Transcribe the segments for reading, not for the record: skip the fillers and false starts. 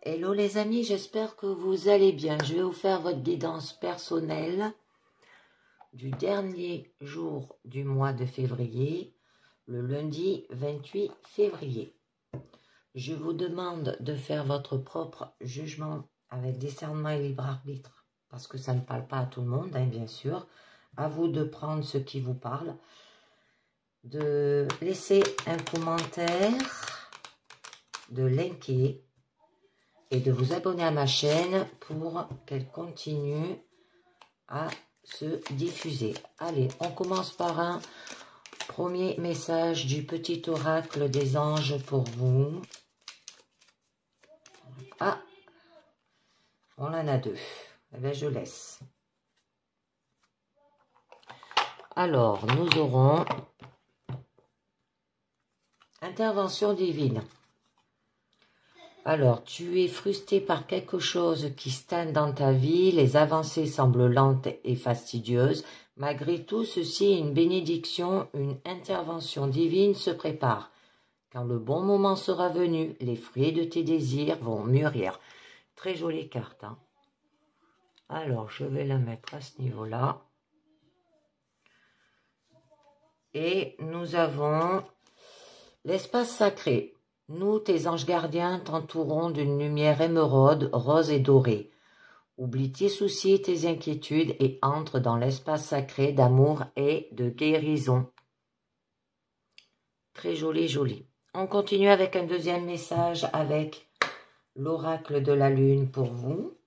Hello les amis, j'espère que vous allez bien. Je vais vous faire votre guidance personnelle du dernier jour du mois de février, le lundi 28 février. Je vous demande de faire votre propre jugement avec discernement et libre arbitre, parce que ça ne parle pas à tout le monde, hein, bien sûr. À vous de prendre ce qui vous parle, de laisser un commentaire, de liker et de vous abonner à ma chaîne pour qu'elle continue à se diffuser. Allez, on commence par un premier message du petit oracle des anges pour vous. Ah, on en a deux. Eh bien, je laisse. Alors, nous aurons intervention divine. Alors, tu es frustré par quelque chose qui stagne dans ta vie, les avancées semblent lentes et fastidieuses. Malgré tout ceci, une bénédiction, une intervention divine se prépare. Quand le bon moment sera venu, les fruits de tes désirs vont mûrir. Très jolie carte, hein. Alors, je vais la mettre à ce niveau-là. Et nous avons l'espace sacré. Nous, tes anges gardiens, t'entourons d'une lumière émeraude, rose et dorée. Oublie tes soucis, tes inquiétudes et entre dans l'espace sacré d'amour et de guérison. Très joli, joli. On continue avec un deuxième message avec l'oracle de la lune pour vous.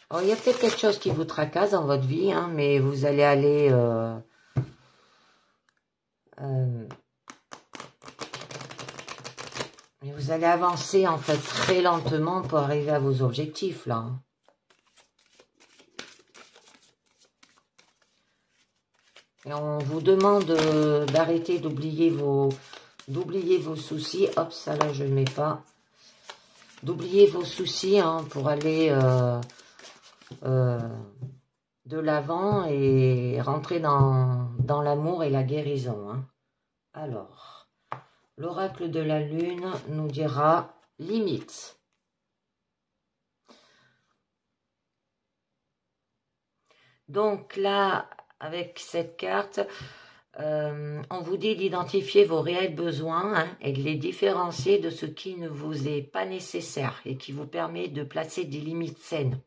Alors, il y a peut-être quelque chose qui vous tracasse dans votre vie, hein, mais vous allez aller... Mais vous allez avancer en fait très lentement pour arriver à vos objectifs là. Et on vous demande d'arrêter d'oublier vos soucis. Hop, ça là je ne mets pas. D'oublier vos soucis hein, pour aller de l'avant et rentrer dans l'amour et la guérison. Hein. Alors... L'oracle de la lune nous dira limite. Donc là, avec cette carte, on vous dit d'identifier vos réels besoins hein, et de les différencier de ce qui ne vous est pas nécessaire et qui vous permet de placer des limites saines.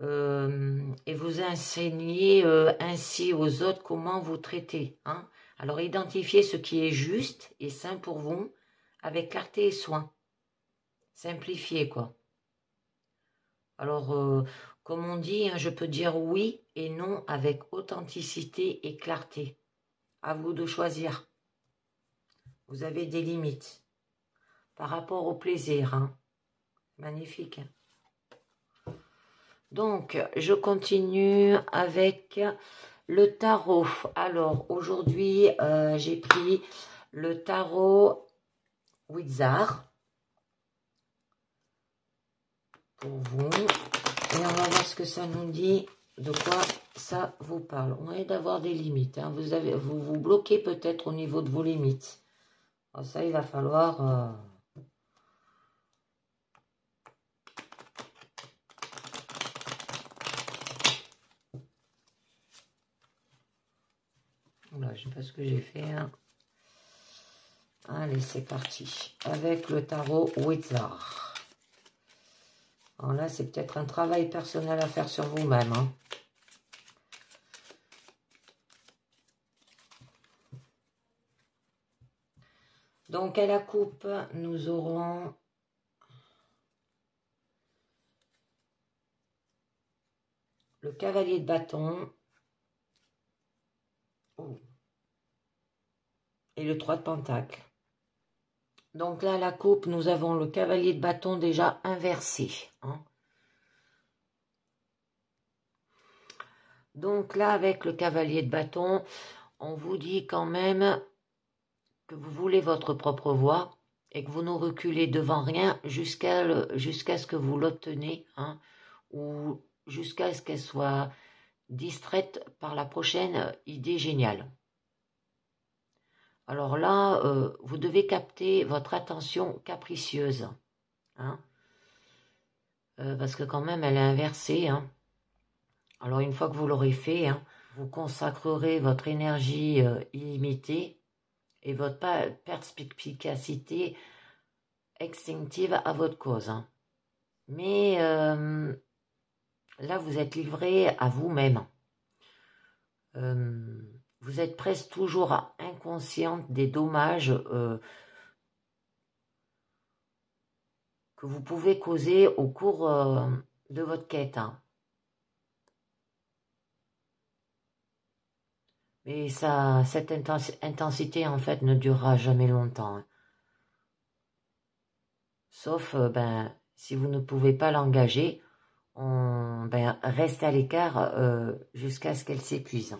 Et vous enseigner ainsi aux autres comment vous traiter. Hein. Alors, identifiez ce qui est juste et sain pour vous avec clarté et soin. Simplifiez, quoi. Alors, comme on dit, hein, je peux dire oui et non avec authenticité et clarté. À vous de choisir. Vous avez des limites. Par rapport au plaisir. Hein. Magnifique. Hein. Donc, je continue avec... le tarot. Alors, aujourd'hui, j'ai pris le tarot Wizard pour vous. Et on va voir ce que ça nous dit, de quoi ça vous parle. On va d'avoir des limites. Hein. Vous vous bloquez peut-être au niveau de vos limites. Alors ça, il va falloir... Là, je ne sais pas ce que j'ai fait. Hein. Allez, c'est parti. Avec le tarot Wizard. Alors là, c'est peut-être un travail personnel à faire sur vous-même. Hein. Donc, à la coupe, nous aurons... le cavalier de bâton. Et le 3 de pentacle. Donc là, la coupe, nous avons le cavalier de bâton déjà inversé. Hein. Donc là, avec le cavalier de bâton, on vous dit quand même que vous voulez votre propre voie et que vous ne reculez devant rien jusqu'à ce que vous l'obtenez, hein, ou jusqu'à ce qu'elle soit distraite par la prochaine idée géniale. Alors là, vous devez capter votre attention capricieuse. Hein, parce que quand même, elle est inversée. Hein. Alors, une fois que vous l'aurez fait, hein, vous consacrerez votre énergie illimitée et votre perspicacité extinctive à votre cause. Hein. Mais là, vous êtes livré à vous-même. Vous êtes presque toujours inconsciente des dommages que vous pouvez causer au cours de votre quête. Hein. Mais ça, cette intensité, en fait, ne durera jamais longtemps. Hein. Sauf, si vous ne pouvez pas l'engager, restez à l'écart jusqu'à ce qu'elle s'épuise.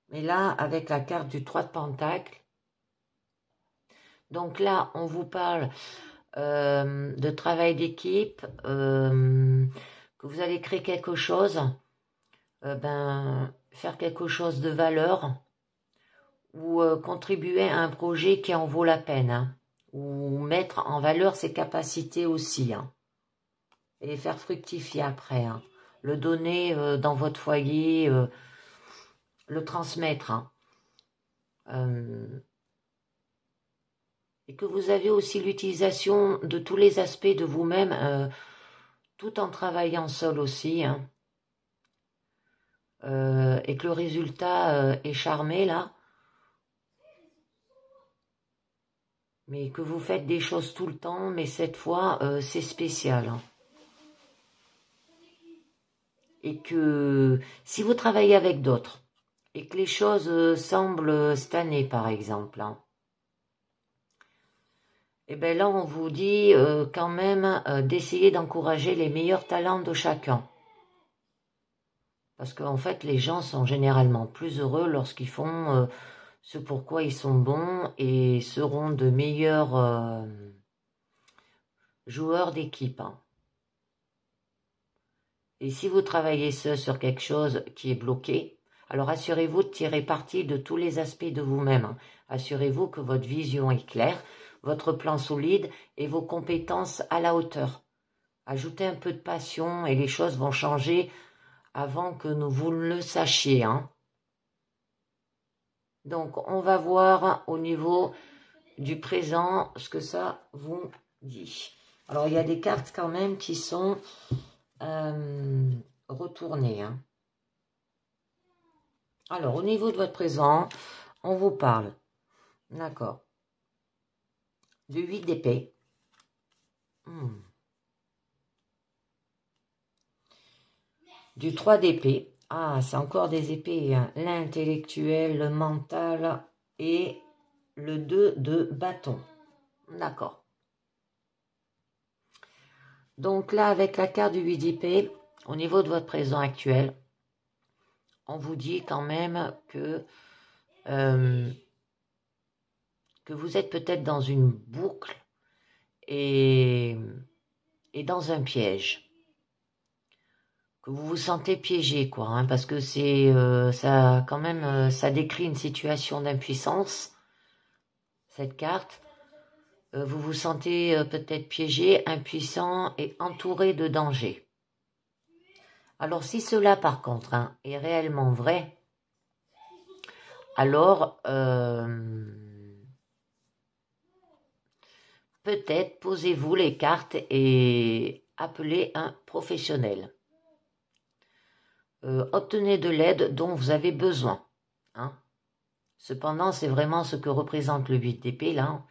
Mais là, avec la carte du 3 de Pentacle, donc là, on vous parle de travail d'équipe, que vous allez créer quelque chose, faire quelque chose de valeur, ou contribuer à un projet qui en vaut la peine, hein, ou mettre en valeur ses capacités aussi, hein, et les faire fructifier après, hein, le donner dans votre foyer, le transmettre, hein, et que vous avez aussi l'utilisation de tous les aspects de vous-même, tout en travaillant seul aussi, hein, et que le résultat est charmé là, mais que vous faites des choses tout le temps, mais cette fois c'est spécial. Hein. Et que si vous travaillez avec d'autres, et que les choses semblent stagner par exemple, hein, et bien là on vous dit quand même d'essayer d'encourager les meilleurs talents de chacun. Parce qu'en fait les gens sont généralement plus heureux lorsqu'ils font ce pourquoi ils sont bons et seront de meilleurs joueurs d'équipe. Hein. Et si vous travaillez seul sur quelque chose qui est bloqué, alors assurez-vous de tirer parti de tous les aspects de vous-même. Hein. Assurez-vous que votre vision est claire, votre plan solide et vos compétences à la hauteur. Ajoutez un peu de passion et les choses vont changer avant que vous le sachiez. Hein. Donc, on va voir au niveau du présent ce que ça vous dit. Alors, il y a des cartes quand même qui sont retournées. Hein. Alors, au niveau de votre présent, on vous parle, d'accord, du 8 d'épée. Du 3 d'épée. Ah, c'est encore des épées. Hein. L'intellectuel, le mental et le 2 de bâton. D'accord. Donc là, avec la carte du 8 d'épée, au niveau de votre présent actuel, on vous dit quand même que vous êtes peut-être dans une boucle et dans un piège. Que vous vous sentez piégé, quoi, hein, parce que c'est ça quand même, ça décrit une situation d'impuissance, cette carte. Vous vous sentez peut-être piégé, impuissant et entouré de dangers. Alors si cela par contre hein, est réellement vrai, alors peut-être posez-vous les cartes et appelez un professionnel. Obtenez de l'aide dont vous avez besoin. Hein. Cependant, c'est vraiment ce que représente le 8 d'épée là.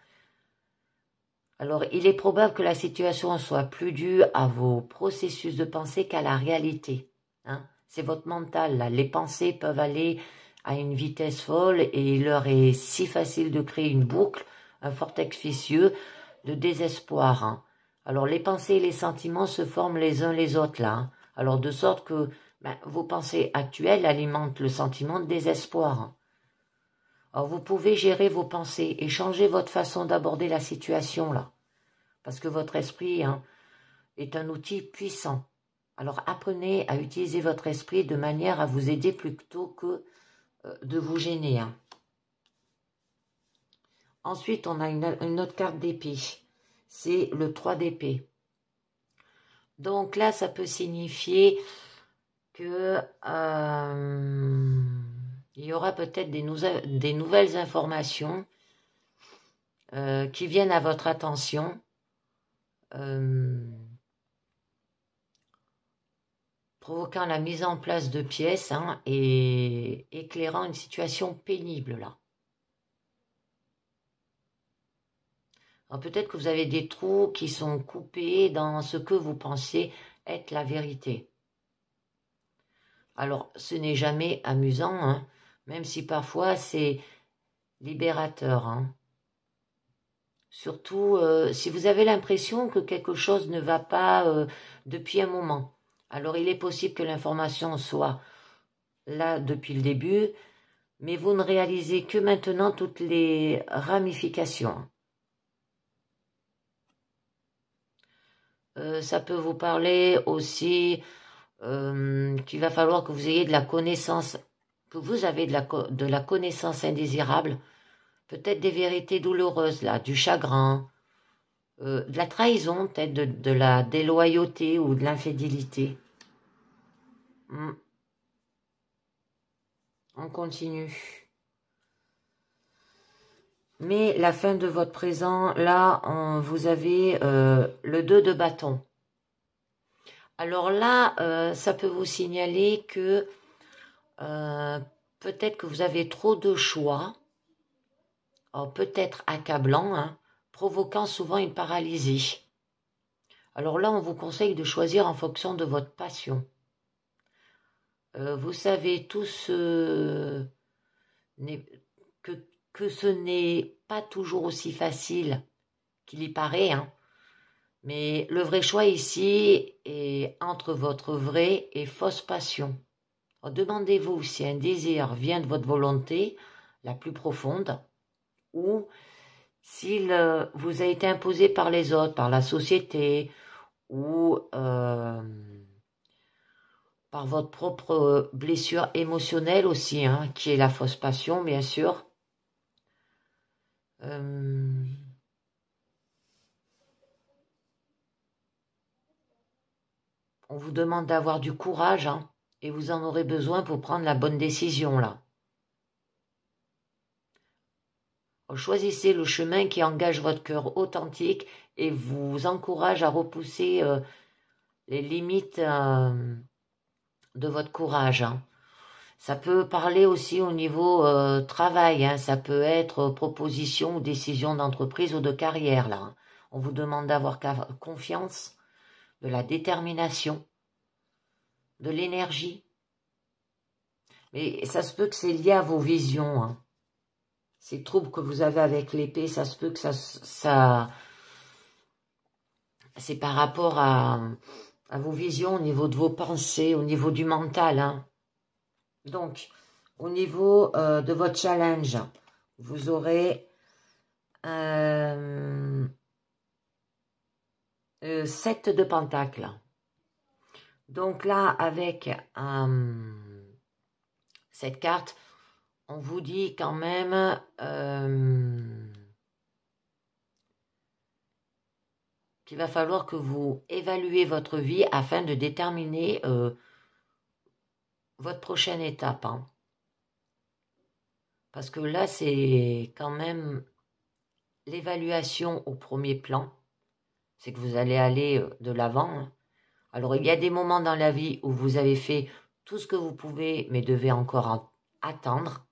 Alors, il est probable que la situation soit plus due à vos processus de pensée qu'à la réalité. Hein. C'est votre mental, là. Les pensées peuvent aller à une vitesse folle et il leur est si facile de créer une boucle, un vortex vicieux de désespoir. Hein. Alors, les pensées et les sentiments se forment les uns les autres, là. Hein. Alors, de sorte que vos pensées actuelles alimentent le sentiment de désespoir. Hein. Alors, vous pouvez gérer vos pensées et changer votre façon d'aborder la situation, là. Parce que votre esprit hein, est un outil puissant. Alors, apprenez à utiliser votre esprit de manière à vous aider plutôt que de vous gêner. Hein. Ensuite, on a une autre carte d'épée. C'est le 3 d'épée. Donc là, ça peut signifier que il y aura peut-être des nouvelles informations qui viennent à votre attention. Provoquant la mise en place de pièces hein, et éclairant une situation pénible là. Alors peut-être que vous avez des trous qui sont coupés dans ce que vous pensez être la vérité. Alors ce n'est jamais amusant, hein, même si parfois c'est libérateur. Hein. Surtout si vous avez l'impression que quelque chose ne va pas depuis un moment. Alors il est possible que l'information soit là depuis le début, mais vous ne réalisez que maintenant toutes les ramifications. Ça peut vous parler aussi qu'il va falloir que vous ayez de la connaissance, que vous avez de la connaissance indésirable, peut-être des vérités douloureuses, là, du chagrin, de la trahison, peut-être de la déloyauté ou de l'infidélité. On continue. Mais la fin de votre présent, là, vous avez le 2 de bâton. Alors là, ça peut vous signaler que peut-être que vous avez trop de choix, peut-être accablant, hein, provoquant souvent une paralysie. Alors là, on vous conseille de choisir en fonction de votre passion. Vous savez tous que ce n'est pas toujours aussi facile qu'il y paraît, hein. Mais le vrai choix ici est entre votre vraie et fausse passion. Demandez-vous si un désir vient de votre volonté la plus profonde ou s'il vous a été imposé par les autres, par la société ou par votre propre blessure émotionnelle aussi, hein, qui est la fausse passion, bien sûr. On vous demande d'avoir du courage, hein, et vous en aurez besoin pour prendre la bonne décision, là. Choisissez le chemin qui engage votre cœur authentique et vous encourage à repousser les limites de votre courage. Hein. Ça peut parler aussi au niveau travail, hein. Ça peut être proposition ou décision d'entreprise ou de carrière. Là. Hein. On vous demande d'avoir confiance, de la détermination, de l'énergie. Mais ça se peut que c'est lié à vos visions. Hein. Ces troubles que vous avez avec l'épée, ça se peut que ça c'est par rapport à vos visions au niveau de vos pensées, au niveau du mental. Hein. Donc, au niveau de votre challenge, vous aurez 7 de pentacles. Donc là, avec cette carte, on vous dit quand même qu'il va falloir que vous évaluez votre vie afin de déterminer votre prochaine étape. Hein. Parce que là, c'est quand même l'évaluation au premier plan. C'est que vous allez aller de l'avant. Hein. Alors, il y a des moments dans la vie où vous avez fait tout ce que vous pouvez, mais devez encore attendre.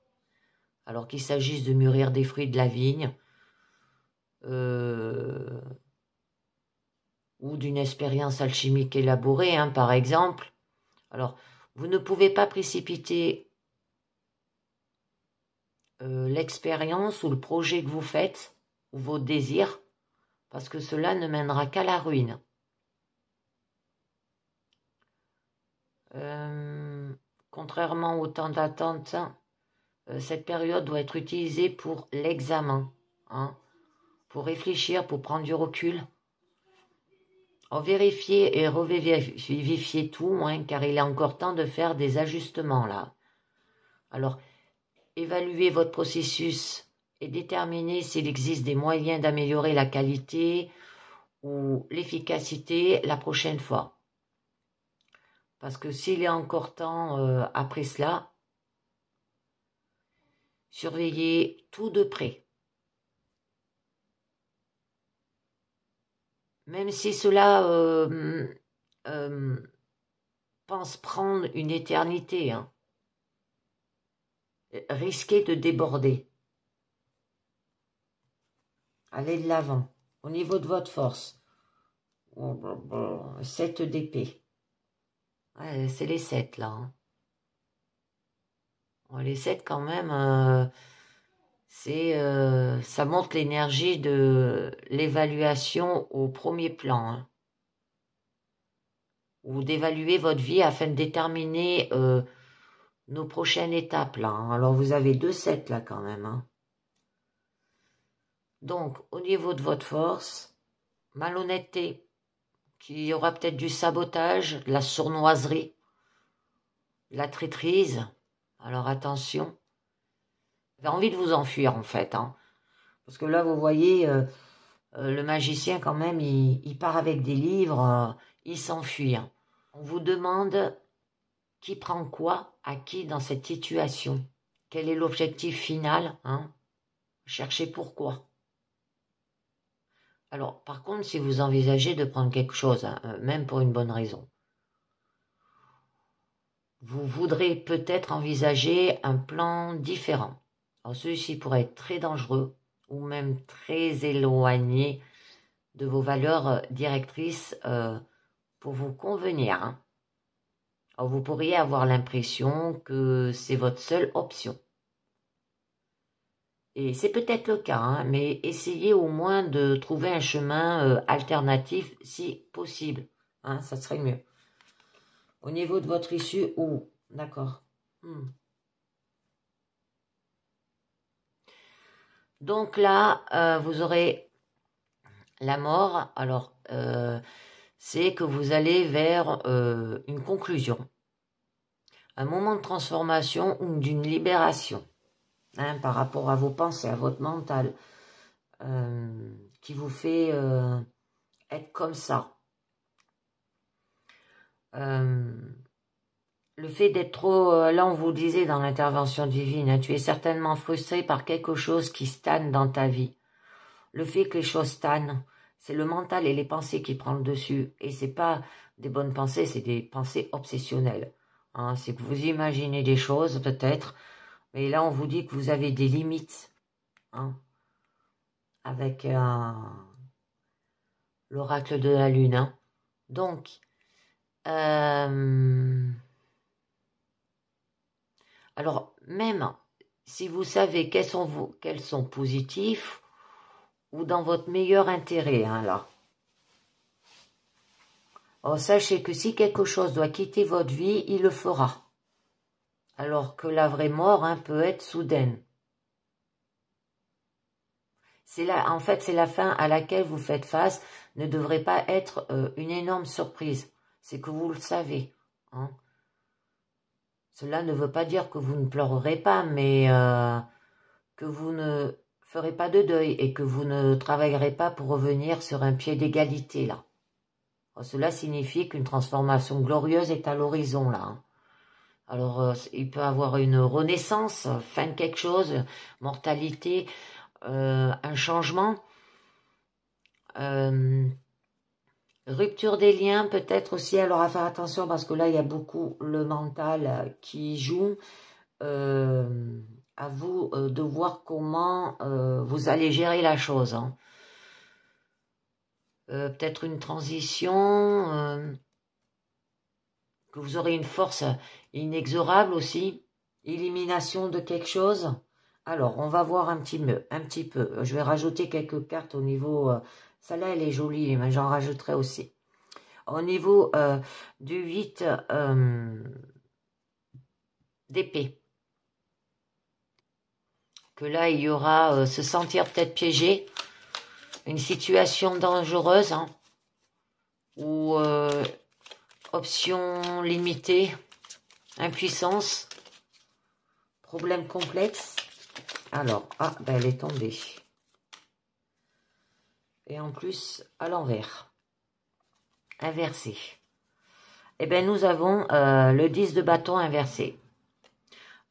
Alors qu'il s'agisse de mûrir des fruits de la vigne, ou d'une expérience alchimique élaborée, hein, par exemple. Alors, vous ne pouvez pas précipiter l'expérience ou le projet que vous faites, ou vos désirs, parce que cela ne mènera qu'à la ruine. Contrairement au temps d'attente, cette période doit être utilisée pour l'examen, hein, pour réfléchir, pour prendre du recul. Vérifier et revérifier tout, hein, car il est encore temps de faire des ajustements là. Alors, évaluer votre processus et déterminer s'il existe des moyens d'améliorer la qualité ou l'efficacité la prochaine fois. Parce que s'il est encore temps après cela, surveillez tout de près. Même si cela pense prendre une éternité, hein, risquez de déborder. Allez de l'avant. Au niveau de votre force, 7 d'épée. Ouais, c'est les 7 là. Hein. Bon, les 7 quand même, ça montre l'énergie de l'évaluation au premier plan. Hein. Ou d'évaluer votre vie afin de déterminer nos prochaines étapes là. Hein. Alors vous avez 2 7 là quand même. Hein. Donc au niveau de votre force, malhonnêteté, qu'il y aura peut-être du sabotage, de la sournoiserie, de la traîtrise. Alors attention. J'ai envie de vous enfuir en fait. Hein. Parce que là vous voyez, le magicien quand même, il part avec des livres, il s'enfuit. Hein. On vous demande qui prend quoi à qui dans cette situation. Quel est l'objectif final, hein? Cherchez pourquoi. Alors, par contre, si vous envisagez de prendre quelque chose, hein, même pour une bonne raison, vous voudrez peut-être envisager un plan différent. Alors, celui-ci pourrait être très dangereux ou même très éloigné de vos valeurs directrices pour vous convenir. Hein. Alors, vous pourriez avoir l'impression que c'est votre seule option. Et c'est peut-être le cas, hein, mais essayez au moins de trouver un chemin alternatif si possible. Hein, ça serait mieux. Au niveau de votre issue, d'accord. Donc là, vous aurez la mort. Alors, c'est que vous allez vers une conclusion. Un moment de transformation ou d'une libération. Hein, par rapport à vos pensées, à votre mental, qui vous fait être comme ça. Le fait d'être trop, là on vous disait dans l'intervention divine, hein, tu es certainement frustré par quelque chose qui stagne dans ta vie. Le fait que les choses stagnent, c'est le mental et les pensées qui prennent le dessus. Et c'est pas des bonnes pensées, c'est des pensées obsessionnelles. Hein, c'est que vous imaginez des choses peut-être, mais là on vous dit que vous avez des limites. Hein, avec l'oracle de la lune. Hein. Donc, alors, même si vous savez quels sont positifs ou dans votre meilleur intérêt, hein, là. Alors, sachez que si quelque chose doit quitter votre vie, il le fera. Alors que la vraie mort hein, peut être soudaine. En fait, c'est la fin à laquelle vous faites face ne devrait pas être une énorme surprise. C'est que vous le savez. Hein. Cela ne veut pas dire que vous ne pleurerez pas, mais que vous ne ferez pas de deuil et que vous ne travaillerez pas pour revenir sur un pied d'égalité, là. Alors, cela signifie qu'une transformation glorieuse est à l'horizon, là. Hein. Alors, il peut y avoir une renaissance, fin de quelque chose, mortalité, un changement, rupture des liens peut-être aussi. Alors, à faire attention parce que là, il y a beaucoup le mental qui joue. À vous de voir comment vous allez gérer la chose. Hein. Peut-être une transition, que vous aurez une force inexorable aussi, élimination de quelque chose. Alors, on va voir un petit peu. Je vais rajouter quelques cartes au niveau... celle-là, elle est jolie, mais j'en rajouterai aussi. Au niveau du 8 d'épée. Que là, il y aura se sentir peut-être piégé, une situation dangereuse, hein, ou option limitée, impuissance, Problème complexe. Alors, ah, ben elle est tombée. Et en plus, à l'envers. Inversé. Eh bien, nous avons le 10 de bâton inversé.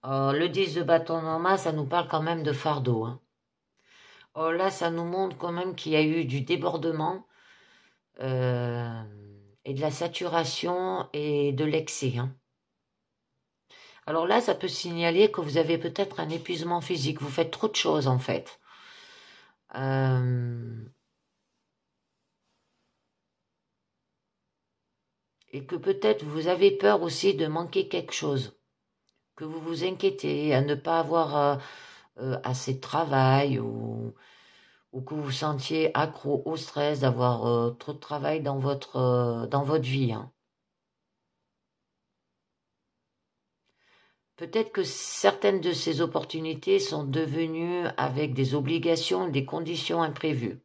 Le 10 de bâton normal, ça nous parle quand même de fardeau. Hein. Là, ça nous montre quand même qu'il y a eu du débordement et de la saturation et de l'excès. Hein. Alors là, ça peut signaler que vous avez peut-être un épuisement physique. Vous faites trop de choses, en fait. Et que peut-être vous avez peur aussi de manquer quelque chose. Que vous vous inquiétez à ne pas avoir assez de travail ou que vous vous sentiez accro au stress d'avoir trop de travail dans votre vie. Hein. Peut-être que certaines de ces opportunités sont devenues avec des obligations et des conditions imprévues.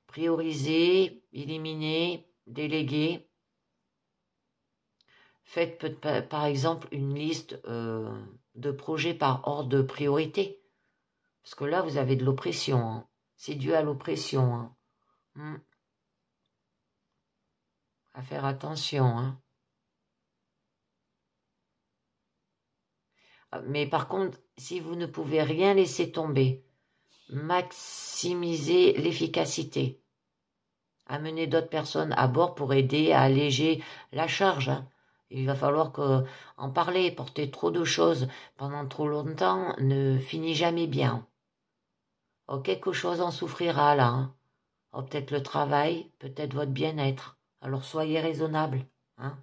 Prioriser, éliminer, déléguer. Faites par exemple une liste de projets par ordre de priorité. Parce que là, vous avez de l'oppression. Hein. C'est dû à l'oppression. Hein. À faire attention. Hein. Mais par contre, si vous ne pouvez rien laisser tomber, maximisez l'efficacité. Amenez d'autres personnes à bord pour aider à alléger la charge. Hein. Il va falloir en parler. Porter trop de choses pendant trop longtemps ne finit jamais bien. Oh, quelque chose en souffrira là. Hein. Oh, peut-être le travail, peut-être votre bien-être. Alors soyez raisonnable. Hein.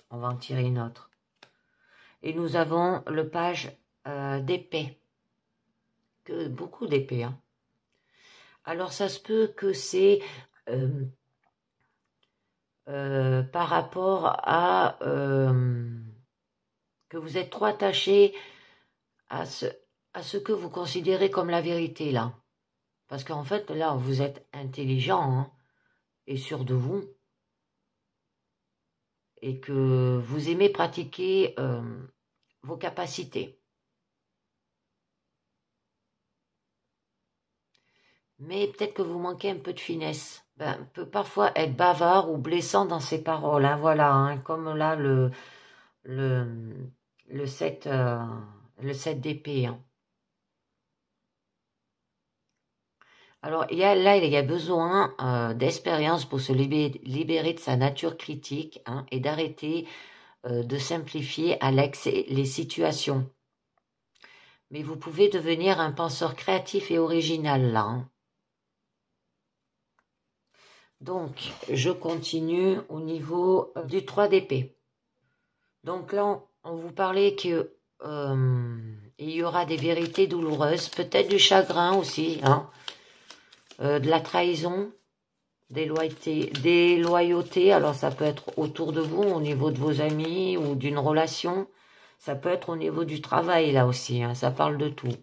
On va en tirer une autre. Et nous avons le page d'épée. Beaucoup d'épée. Hein. Alors ça se peut que c'est par rapport à que vous êtes trop attaché à ce que vous considérez comme la vérité là. Parce qu'en fait là vous êtes intelligent hein, et sûr de vous et que vous aimez pratiquer vos capacités. Mais peut-être que vous manquez un peu de finesse. Peut parfois être bavard ou blessant dans ses paroles. Hein, voilà, hein, comme là le 7 d'épée. Hein. Alors il y a besoin d'expérience pour se libérer de sa nature critique hein, et d'arrêter de simplifier à l'excès les situations. Mais vous pouvez devenir un penseur créatif et original là. Hein. Donc, je continue au niveau du 3 d'épée. Donc là, on vous parlait que il y aura des vérités douloureuses, peut-être du chagrin aussi, hein, de la trahison, des loyautés. Alors ça peut être autour de vous, au niveau de vos amis ou d'une relation. Ça peut être au niveau du travail là aussi, hein, ça parle de tout.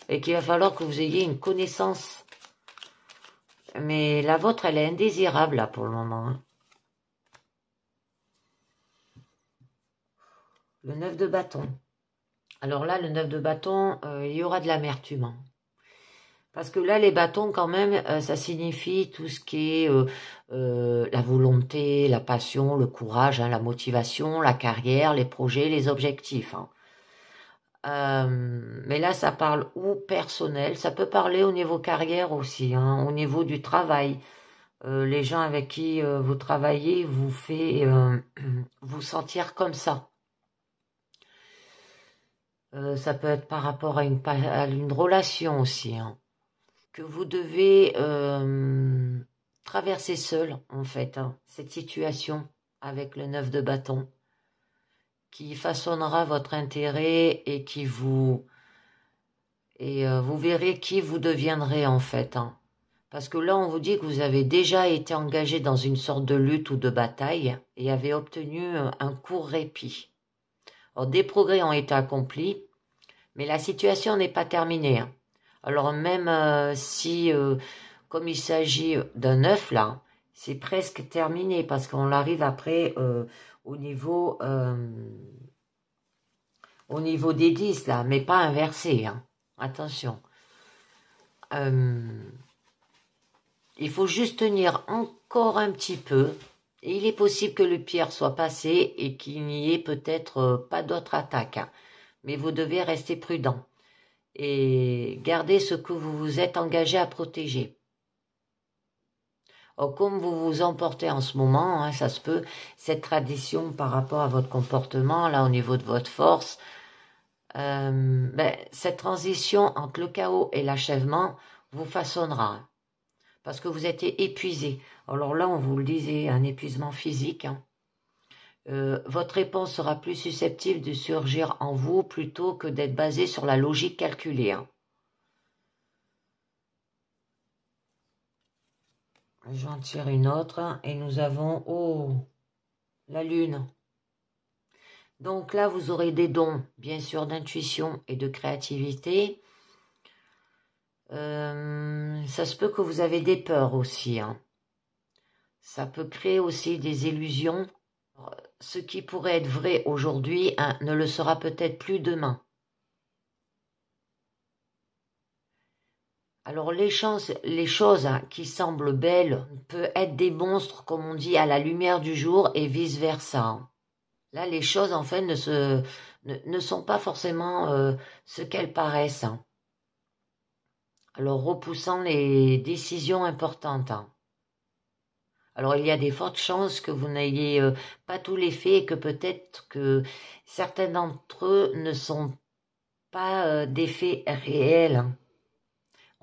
Et qu'il va falloir que vous ayez une connaissance. Mais la vôtre, elle est indésirable là pour le moment. Hein. Le 9 de bâton. Alors là, le 9 de bâton, il y aura de l'amertume. Hein. Parce que là, les bâtons, quand même, ça signifie tout ce qui est la volonté, la passion, le courage, hein, la motivation, la carrière, les projets, les objectifs. Hein. Mais là, ça parle ou personnel, ça peut parler au niveau carrière aussi, hein, au niveau du travail. Les gens avec qui vous travaillez vous fait vous sentir comme ça. Ça peut être par rapport à une relation aussi. Hein. Que vous devez traverser seul, en fait, hein, cette situation avec le 9 de bâton, qui façonnera votre intérêt et qui vous... Et vous verrez qui vous deviendrez, en fait. Hein. Parce que là, on vous dit que vous avez déjà été engagé dans une sorte de lutte ou de bataille et avez obtenu un court répit. Alors, des progrès ont été accomplis, mais la situation n'est pas terminée. Hein. Alors même si, comme il s'agit d'un œuf là, c'est presque terminé parce qu'on arrive après au niveau au niveau des 10, là, mais pas inversé, hein. Attention. Il faut juste tenir encore un petit peu. Et il est possible que le pire soit passé et qu'il n'y ait peut-être pas d'autres attaques, hein. Mais vous devez rester prudent et garder ce que vous vous êtes engagé à protéger. Or, comme vous vous emportez en ce moment, hein, ça se peut, cette tradition par rapport à votre comportement, là au niveau de votre force, cette transition entre le chaos et l'achèvement vous façonnera, parce que vous êtes épuisé. Alors là, on vous le disait, un épuisement physique, hein. Votre réponse sera plus susceptible de surgir en vous plutôt que d'être basée sur la logique calculée, hein. J'en tire une autre et nous avons, la lune. Donc là, vous aurez des dons, bien sûr, d'intuition et de créativité. Ça se peut que vous avez des peurs aussi, hein. Ça peut créer aussi des illusions. Ce qui pourrait être vrai aujourd'hui, hein, ne le sera peut-être plus demain. Alors les choses hein, qui semblent belles peuvent être des monstres, comme on dit, à la lumière du jour et vice-versa. Là, les choses, en fait, ne sont pas forcément ce qu'elles paraissent, hein. Alors, repoussant les décisions importantes, hein. Alors, il y a des fortes chances que vous n'ayez pas tous les faits et que peut-être que certains d'entre eux ne sont pas des faits réels, hein.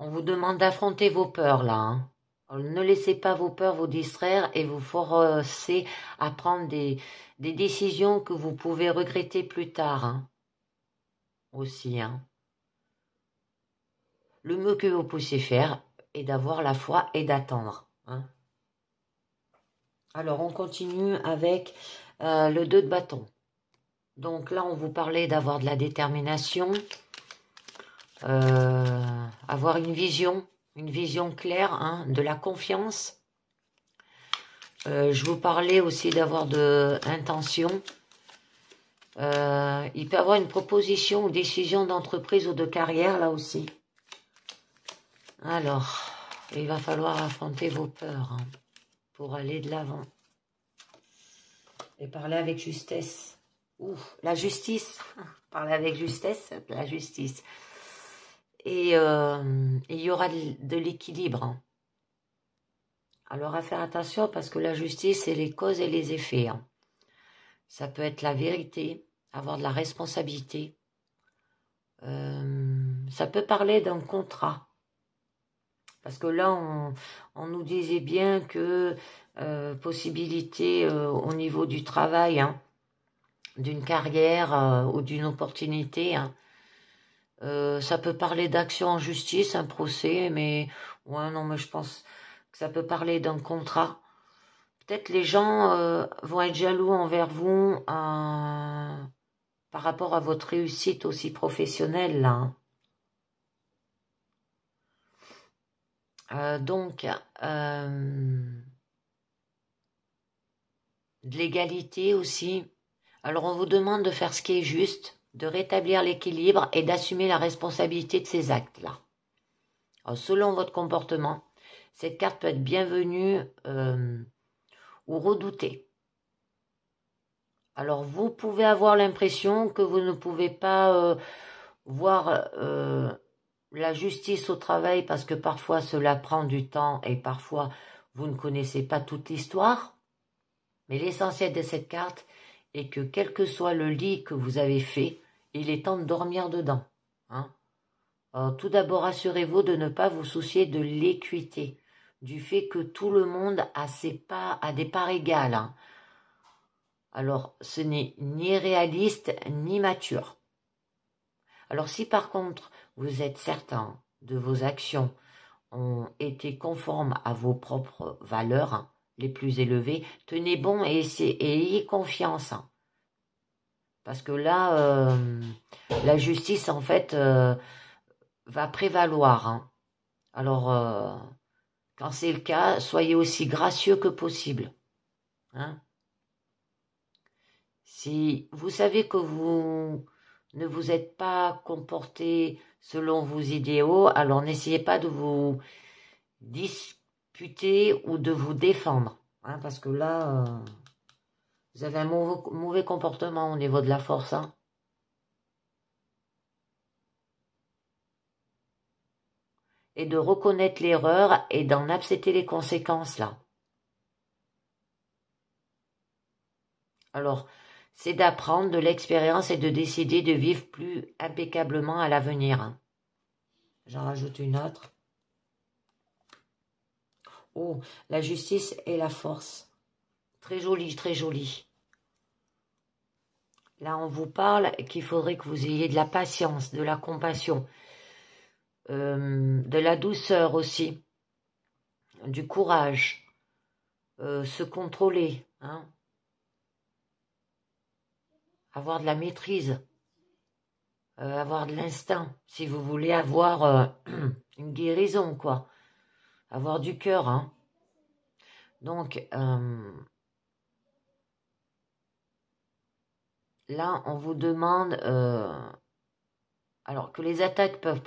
On vous demande d'affronter vos peurs, là, hein. Alors, ne laissez pas vos peurs vous distraire et vous forcer à prendre des décisions que vous pouvez regretter plus tard, hein. Aussi, hein. Le mieux que vous puissiez faire est d'avoir la foi et d'attendre, hein. Alors, on continue avec le 2 de bâton. Donc là, on vous parlait d'avoir de la détermination, avoir une vision claire, hein, de la confiance. Je vous parlais aussi d'avoir de l'intention. Il peut y avoir une proposition ou décision d'entreprise ou de carrière, là aussi. Alors, il va falloir affronter vos peurs, hein, pour aller de l'avant. Et parler avec justesse. La justice. Parler avec justesse, la justice. Et il y aura de l'équilibre, hein. Alors, à faire attention, parce que la justice, c'est les causes et les effets, hein. Ça peut être la vérité, avoir de la responsabilité. Ça peut parler d'un contrat. Parce que là, on nous disait bien que possibilité au niveau du travail, hein, d'une carrière ou d'une opportunité, hein. Ça peut parler d'action en justice, un procès, mais ouais, non, mais je pense que ça peut parler d'un contrat. Peut-être les gens vont être jaloux envers vous par rapport à votre réussite aussi professionnelle, là, hein. Donc, de l'égalité aussi. Alors, on vous demande de faire ce qui est juste, de rétablir l'équilibre et d'assumer la responsabilité de ces actes-là. Selon votre comportement, cette carte peut être bienvenue ou redoutée. Alors, vous pouvez avoir l'impression que vous ne pouvez pas voir la justice au travail parce que parfois cela prend du temps et parfois vous ne connaissez pas toute l'histoire. Mais l'essentiel de cette carte est que quel que soit le lit que vous avez fait, il est temps de dormir dedans, hein. Alors, tout d'abord, assurez-vous de ne pas vous soucier de l'équité, du fait que tout le monde a des parts égales, hein. Alors, ce n'est ni réaliste ni mature. Alors, si par contre, vous êtes certain de vos actions ont été conformes à vos propres valeurs, hein, les plus élevées, tenez bon et ayez confiance, hein. Parce que là, la justice, en fait, va prévaloir, hein. Alors, quand c'est le cas, soyez aussi gracieux que possible, hein. Si vous savez que vous ne vous êtes pas comporté selon vos idéaux, alors n'essayez pas de vous disputer ou de vous défendre, hein, parce que là, vous avez un mauvais comportement au niveau de la force, hein. Et de reconnaître l'erreur et d'en accepter les conséquences, là. Alors, c'est d'apprendre de l'expérience et de décider de vivre plus impeccablement à l'avenir, hein. J'en rajoute une autre. Oh, la justice et la force. Très joli, très joli. Là, on vous parle qu'il faudrait que vous ayez de la patience, de la compassion, de la douceur aussi, du courage, se contrôler, hein, avoir de la maîtrise, avoir de l'instinct, si vous voulez avoir une guérison, quoi, avoir du cœur, hein. Donc, là, on vous demande, alors que les attaques peuvent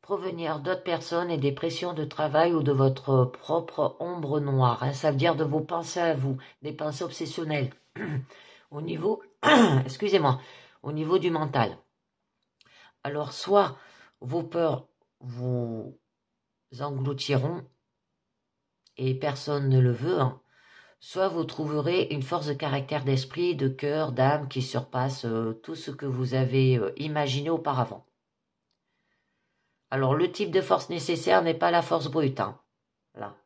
provenir d'autres personnes et des pressions de travail ou de votre propre ombre noire, hein, ça veut dire de vos pensées à vous, des pensées obsessionnelles, au niveau, excusez-moi, au niveau du mental. Alors, soit vos peurs vous engloutiront, et personne ne le veut, hein, soit vous trouverez une force de caractère, d'esprit, de cœur, d'âme qui surpasse tout ce que vous avez imaginé auparavant. Alors, le type de force nécessaire n'est pas la force brute, hein, là,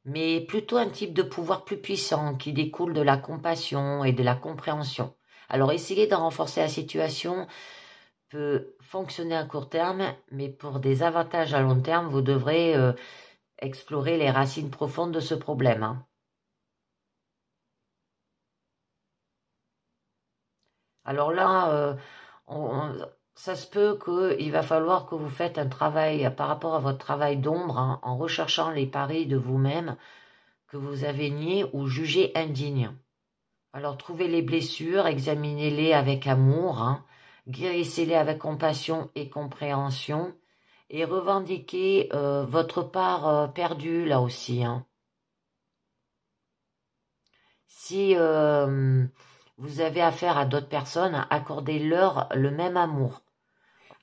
mais plutôt un type de pouvoir plus puissant qui découle de la compassion et de la compréhension. Alors, essayer de renforcer la situation peut fonctionner à court terme, mais pour des avantages à long terme, vous devrez explorer les racines profondes de ce problème, hein. Alors là, ça se peut qu'il va falloir que vous faites un travail par rapport à votre travail d'ombre, hein, en recherchant les paris de vous-même que vous avez niés ou jugés indignes. Alors trouvez les blessures, examinez-les avec amour, hein, guérissez-les avec compassion et compréhension, et revendiquez votre part perdue là aussi, hein. Si vous avez affaire à d'autres personnes, accordez-leur le même amour.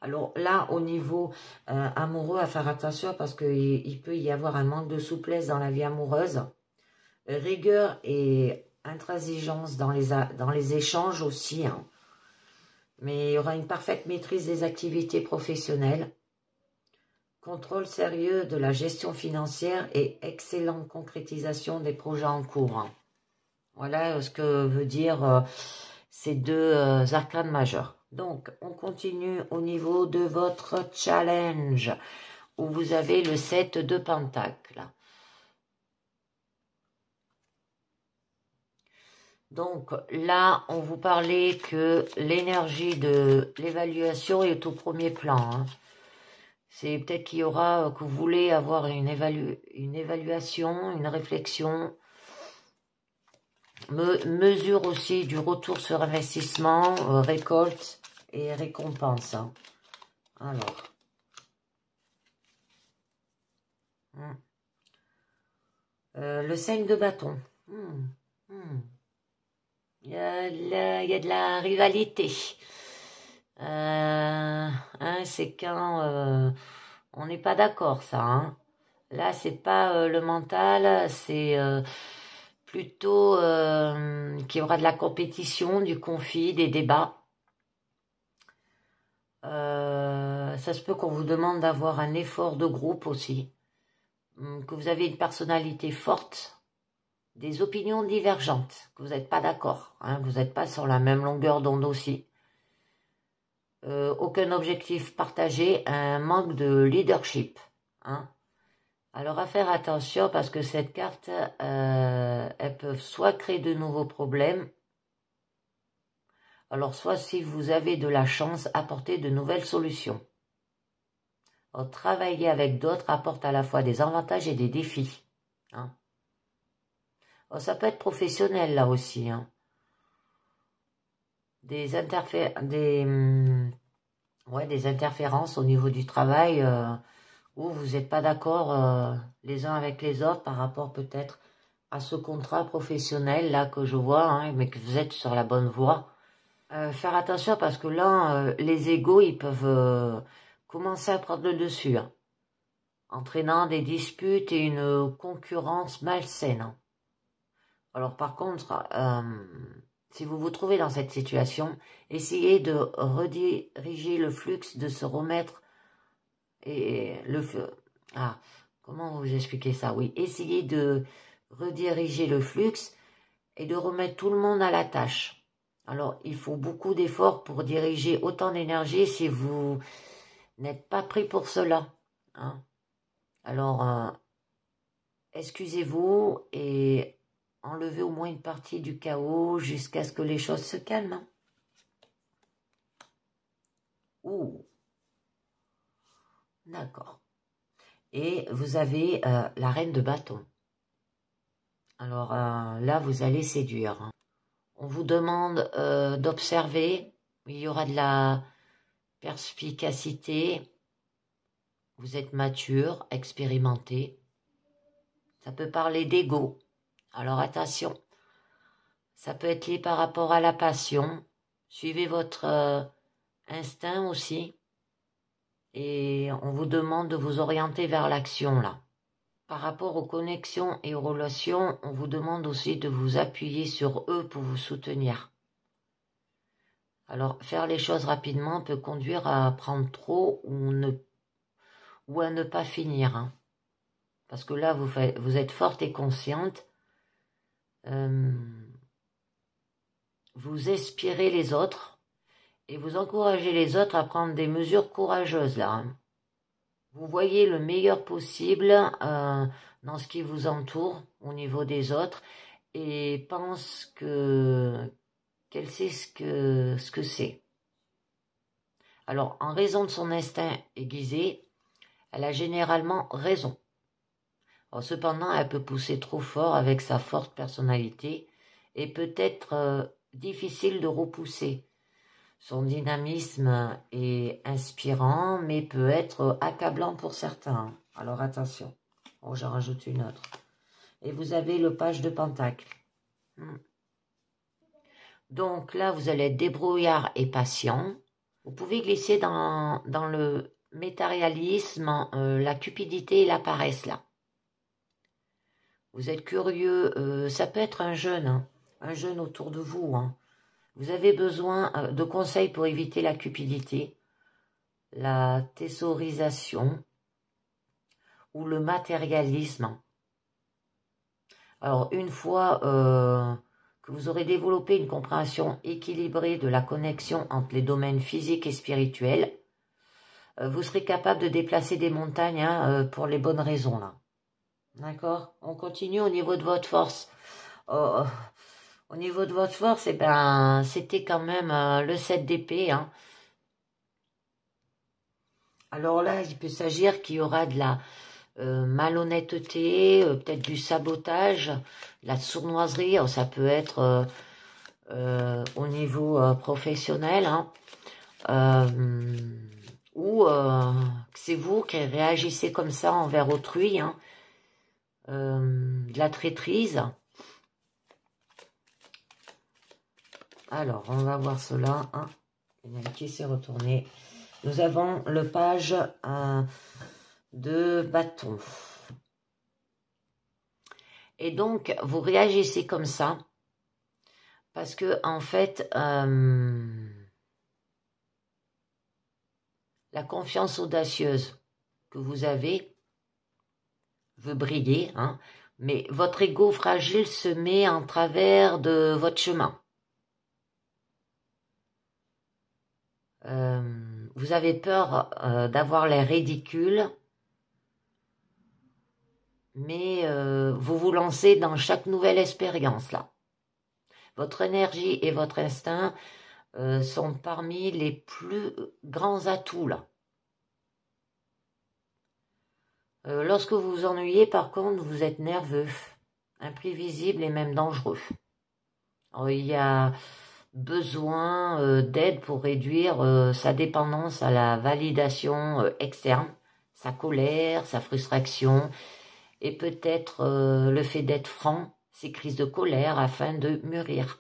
Alors là, au niveau amoureux, à faire attention parce qu'il peut y avoir un manque de souplesse dans la vie amoureuse, rigueur et intransigeance dans les échanges aussi, hein. Mais il y aura une parfaite maîtrise des activités professionnelles, contrôle sérieux de la gestion financière et excellente concrétisation des projets en cours, hein. Voilà ce que veut dire ces deux arcanes majeures. Donc, on continue au niveau de votre challenge, où vous avez le 7 de Pentacles. Donc là, on vous parlait que l'énergie de l'évaluation est au premier plan, hein. C'est peut-être qu'il y aura, que vous voulez avoir une évaluation, une réflexion, mesure aussi du retour sur investissement, récolte et récompense, hein. Alors, le 5 de bâton. Il y a de la rivalité. Hein, c'est quand on n'est pas d'accord, ça, hein. Là, c'est pas le mental, c'est plutôt qu'il y aura de la compétition, du conflit, des débats. Ça se peut qu'on vous demande d'avoir un effort de groupe aussi, que vous avez une personnalité forte, des opinions divergentes, que vous n'êtes pas d'accord, hein, vous n'êtes pas sur la même longueur d'onde aussi. Aucun objectif partagé, un manque de leadership, hein. Alors à faire attention parce que cette carte, elles peuvent soit créer de nouveaux problèmes, alors soit si vous avez de la chance, apporter de nouvelles solutions. Alors, travailler avec d'autres apporte à la fois des avantages et des défis, hein. Alors, ça peut être professionnel là aussi, hein. des interférences au niveau du travail où vous n'êtes pas d'accord les uns avec les autres par rapport peut-être à ce contrat professionnel là que je vois, hein, mais que vous êtes sur la bonne voie. Faire attention parce que là, les égos, ils peuvent commencer à prendre le dessus, hein, entraînant des disputes et une concurrence malsaine. Hein. Alors par contre, si vous vous trouvez dans cette situation, essayez de rediriger le flux, de se remettre et comment vous expliquer ça? Oui, essayez de rediriger le flux et de remettre tout le monde à la tâche. Alors, il faut beaucoup d'efforts pour diriger autant d'énergie si vous n'êtes pas pris pour cela. Hein. Alors, excusez-vous et enlevez au moins une partie du chaos jusqu'à ce que les choses se calment. Hein. Ouh. D'accord. Et vous avez la reine de bâton. Alors là, vous allez séduire. Hein. On vous demande d'observer. Il y aura de la perspicacité. Vous êtes mature, expérimenté. Ça peut parler d'ego. Alors attention. Ça peut être lié par rapport à la passion. Suivez votre instinct aussi. Et on vous demande de vous orienter vers l'action là. Par rapport aux connexions et aux relations, on vous demande aussi de vous appuyer sur eux pour vous soutenir. Alors, faire les choses rapidement peut conduire à prendre trop ou à ne pas finir. Hein. Parce que là, vous êtes forte et consciente. Vous inspirez les autres et vous encouragez les autres à prendre des mesures courageuses là. Hein. Vous voyez le meilleur possible dans ce qui vous entoure au niveau des autres et pense qu'elle sait ce que c'est. Alors, en raison de son instinct aiguisé, elle a généralement raison. Alors, cependant, elle peut pousser trop fort avec sa forte personnalité et peut être difficile de repousser. Son dynamisme est inspirant, mais peut être accablant pour certains. Alors attention. Bon, j'en rajoute une autre. Et vous avez le page de Pentacle. Donc là, vous allez être débrouillard et patient. Vous pouvez glisser dans le matérialisme, la cupidité et la paresse là. Vous êtes curieux, ça peut être un jeune, hein, un jeune autour de vous, hein. Vous avez besoin de conseils pour éviter la cupidité, la thésaurisation ou le matérialisme. Alors, une fois que vous aurez développé une compréhension équilibrée de la connexion entre les domaines physiques et spirituels, vous serez capable de déplacer des montagnes hein, pour les bonnes raisons. Là. D'accord? On continue au niveau de votre force. Au niveau de votre force, eh ben, c'était quand même le 7 d'épée. Hein. Alors là, il peut s'agir qu'il y aura de la malhonnêteté, peut-être du sabotage, la sournoiserie. Alors, ça peut être au niveau professionnel. Hein. Ou c'est vous qui réagissez comme ça envers autrui. Hein. De la traîtrise. Alors, on va voir cela. Hein. Il y en a qui s'est retourné. Nous avons le page de bâton. Et donc, vous réagissez comme ça. Parce que, en fait, la confiance audacieuse que vous avez veut briller. Hein, mais votre ego fragile se met en travers de votre chemin. Vous avez peur d'avoir l'air ridicule, mais vous vous lancez dans chaque nouvelle expérience là. Votre énergie et votre instinct sont parmi les plus grands atouts là. Lorsque vous vous ennuyez, par contre, vous êtes nerveux, imprévisible et même dangereux. Alors, il y a besoin d'aide pour réduire sa dépendance à la validation externe, sa colère, sa frustration, et peut-être le fait d'être franc, ses crises de colère afin de mûrir.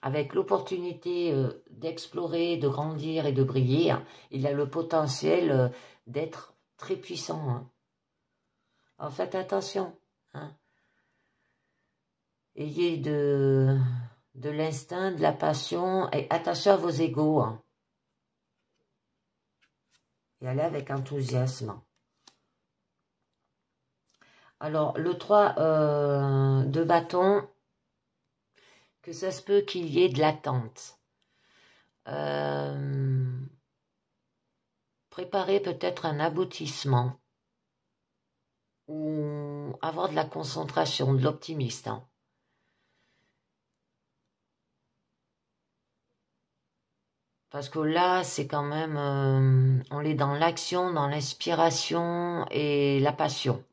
Avec l'opportunité d'explorer, de grandir et de briller, hein, il a le potentiel d'être très puissant. Hein. Alors faites attention. Hein. Ayez de l'instinct, de la passion et attention à vos égos. Hein. Et allez avec enthousiasme. Alors, le 3 de bâton, que ça se peut qu'il y ait de l'attente. Préparez peut-être un aboutissement ou avoir de la concentration, de l'optimiste. Hein. Parce que là, c'est quand même, on est dans l'action, dans l'inspiration et la passion.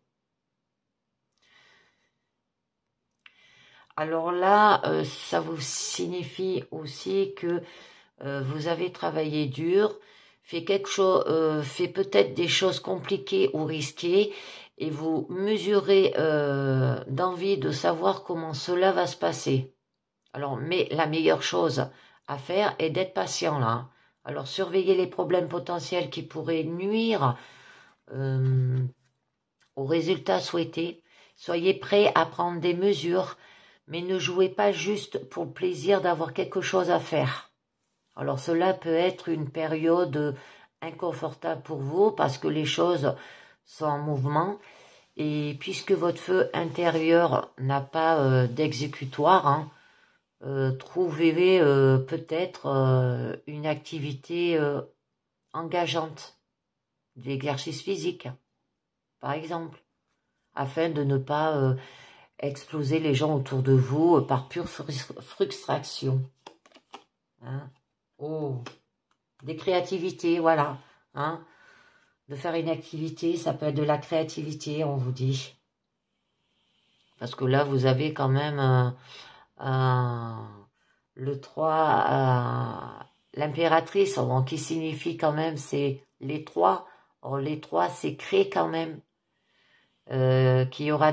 Alors là, ça vous signifie aussi que vous avez travaillé dur, fait peut-être des choses compliquées ou risquées, et vous mesurez d'envie de savoir comment cela va se passer. Alors, mais la meilleure chose à faire est d'être patient là. Hein. Alors, surveillez les problèmes potentiels qui pourraient nuire au résultat souhaité. Soyez prêts à prendre des mesures, mais ne jouez pas juste pour le plaisir d'avoir quelque chose à faire. Alors cela peut être une période inconfortable pour vous parce que les choses sont en mouvement et puisque votre feu intérieur n'a pas d'exécutoire, hein, trouvez peut-être une activité engageante, d'exercice physique, par exemple, afin de ne pas exploser les gens autour de vous par pure frustration. Hein. Oh, des créativités, voilà. Hein. De faire une activité, ça peut être de la créativité, on vous dit. Parce que là, vous avez quand même le 3, l'impératrice, qui signifie quand même, c'est les 3. Or, les 3, c'est créer quand même. Qu'il y aura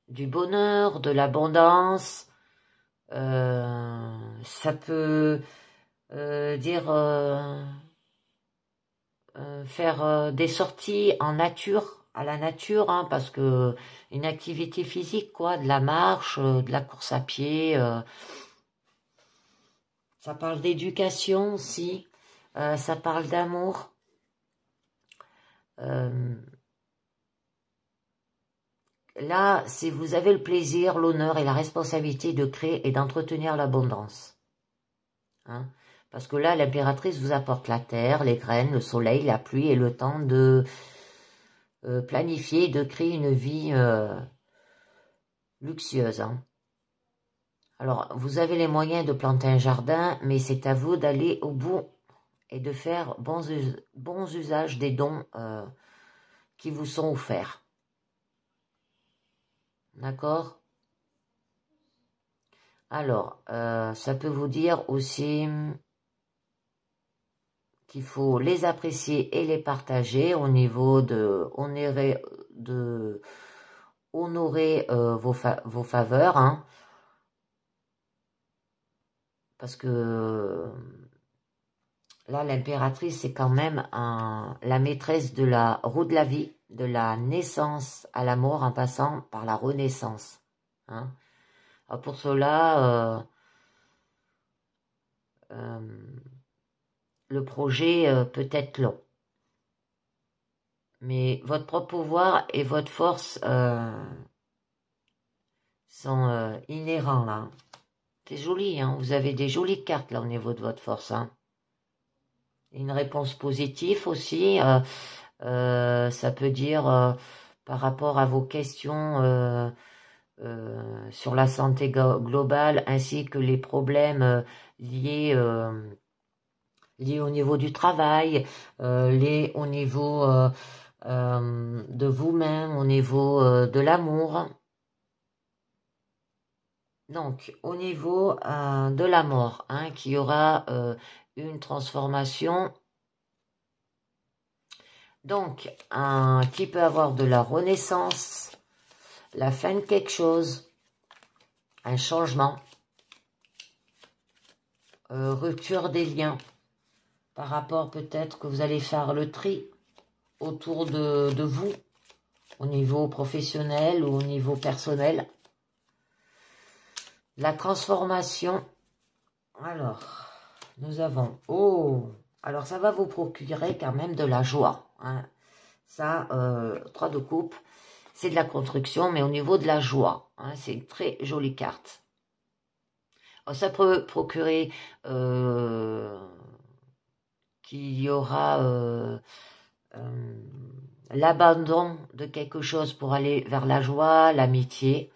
du bonheur, de l'abondance. Ça peut dire faire des sorties en nature, à la nature, hein, parce que une activité physique, quoi, de la marche, de la course à pied. Ça parle d'éducation aussi. Ça parle d'amour. Là, si vous avez le plaisir, l'honneur et la responsabilité de créer et d'entretenir l'abondance. Hein, parce que là, l'impératrice vous apporte la terre, les graines, le soleil, la pluie et le temps de planifier, de créer une vie luxueuse. Hein. Alors, vous avez les moyens de planter un jardin, mais c'est à vous d'aller au bout et de faire bons usages des dons qui vous sont offerts. D'accord? Alors, ça peut vous dire aussi qu'il faut les apprécier et les partager au niveau de honorer vos faveurs. Hein, parce que là, l'impératrice, c'est quand même la maîtresse de la roue de la vie, de la naissance à la mort en passant par la renaissance. Hein. Alors pour cela, le projet peut être long. Mais votre propre pouvoir et votre force sont inhérents là. C'est joli, hein. Vous avez des jolies cartes là au niveau de votre force. Hein. Une réponse positive aussi. Ça peut dire par rapport à vos questions sur la santé globale ainsi que les problèmes liés au niveau du travail, liés au niveau de vous-même, au niveau de l'amour. Donc, au niveau de la mort, hein, qu'il y aura une transformation. Donc, qui peut avoir de la renaissance, la fin de quelque chose, un changement, rupture des liens, par rapport peut-être que vous allez faire le tri autour de vous, au niveau professionnel ou au niveau personnel. La transformation, alors, nous avons, oh, alors ça va vous procurer quand même de la joie, hein. Ça, 3 de coupe, c'est de la construction, mais au niveau de la joie, hein, c'est une très jolie carte. Alors, ça peut procurer qu'il y aura l'abandon de quelque chose pour aller vers la joie, l'amitié.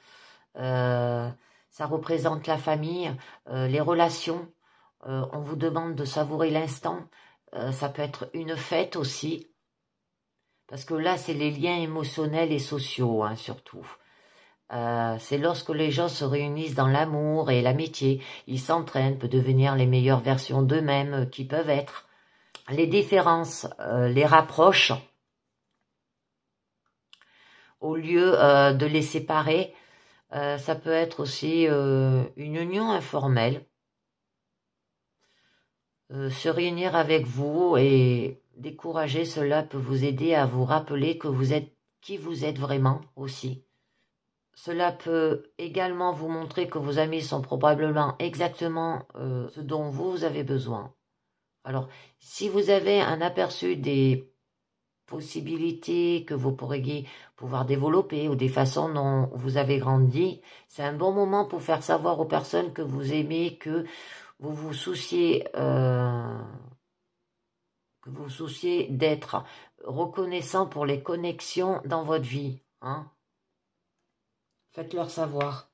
Ça représente la famille, les relations. On vous demande de savourer l'instant. Ça peut être une fête aussi. Parce que là, c'est les liens émotionnels et sociaux, hein, surtout. C'est lorsque les gens se réunissent dans l'amour et l'amitié. Ils s'entraînent, peuvent devenir les meilleures versions d'eux-mêmes qui peuvent être. Les différences les rapprochent. Au lieu de les séparer, ça peut être aussi une union informelle. Se réunir avec vous et décourager, cela peut vous aider à vous rappeler que vous êtes qui vous êtes vraiment aussi. Cela peut également vous montrer que vos amis sont probablement exactement ce dont vous avez besoin. Alors, si vous avez un aperçu des possibilités que vous pourriez pouvoir développer ou des façons dont vous avez grandi, c'est un bon moment pour faire savoir aux personnes que vous aimez que vous vous souciez d'être reconnaissant pour les connexions dans votre vie, hein. Faites-leur savoir,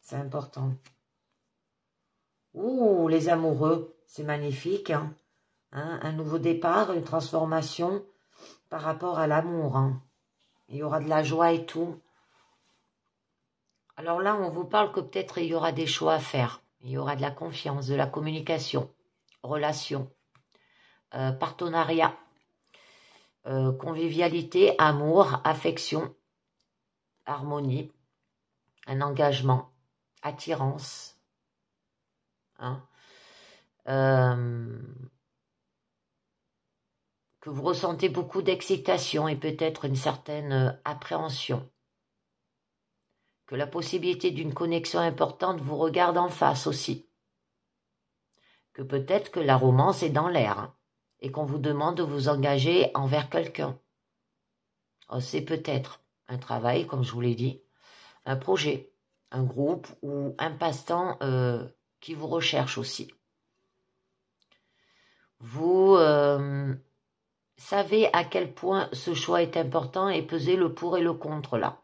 c'est important. Ouh, les amoureux, c'est magnifique, hein. Un nouveau départ, une transformation par rapport à l'amour, hein. Il y aura de la joie et tout. Alors là, on vous parle que peut-être il y aura des choix à faire. Il y aura de la confiance, de la communication, relation, partenariat, convivialité, amour, affection, harmonie, un engagement, attirance, hein. Que vous ressentez beaucoup d'excitation et peut-être une certaine appréhension. Que la possibilité d'une connexion importante vous regarde en face aussi. Que peut-être que la romance est dans l'air, hein, et qu'on vous demande de vous engager envers quelqu'un. Oh, c'est peut-être un travail, comme je vous l'ai dit, un projet, un groupe ou un passe-temps qui vous recherche aussi. Vous savez à quel point ce choix est important et pesez le pour et le contre là.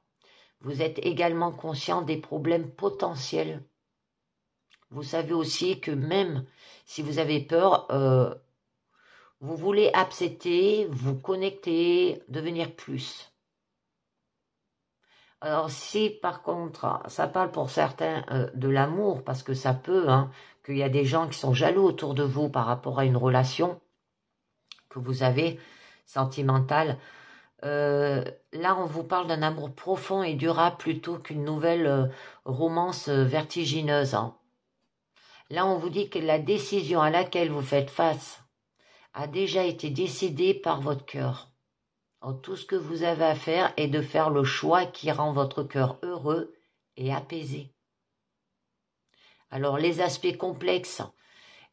Vous êtes également conscient des problèmes potentiels. Vous savez aussi que même si vous avez peur, vous voulez accepter, vous connecter, devenir plus. Alors si par contre, ça parle pour certains de l'amour, parce que ça peut, hein, qu'il y a des gens qui sont jaloux autour de vous par rapport à une relation que vous avez, sentimentale. Là, on vous parle d'un amour profond et durable plutôt qu'une nouvelle romance vertigineuse, hein. Là, on vous dit que la décision à laquelle vous faites face a déjà été décidée par votre cœur. Alors, tout ce que vous avez à faire est de faire le choix qui rend votre cœur heureux et apaisé. Alors, les aspects complexes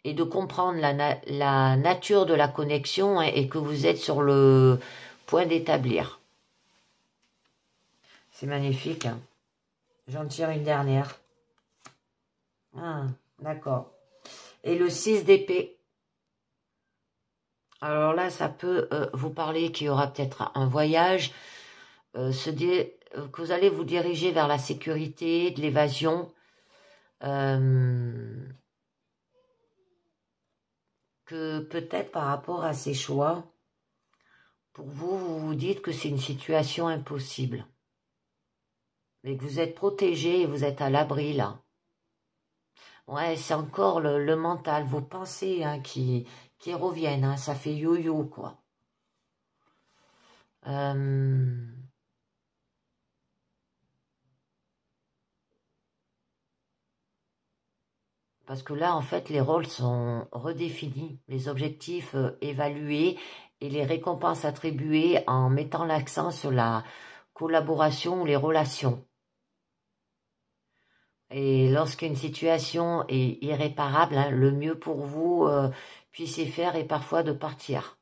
et de comprendre la nature de la connexion, hein, et que vous êtes sur le point d'établir. C'est magnifique, hein. J'en tire une dernière. Ah, d'accord. Et le 6 d'épée. Alors là, ça peut vous parler qu'il y aura peut-être un voyage, que vous allez vous diriger vers la sécurité, de l'évasion, que peut-être par rapport à ces choix, pour vous, vous vous dites que c'est une situation impossible. Mais que vous êtes protégé et vous êtes à l'abri là. Ouais, c'est encore le mental, vos pensées hein, qui reviennent. Hein, ça fait yo-yo, quoi. Parce que là, en fait, les rôles sont redéfinis, les objectifs évalués et les récompenses attribuées en mettant l'accent sur la collaboration ou les relations. Et lorsqu'une situation est irréparable, hein, le mieux pour vous puissiez faire est parfois de partir.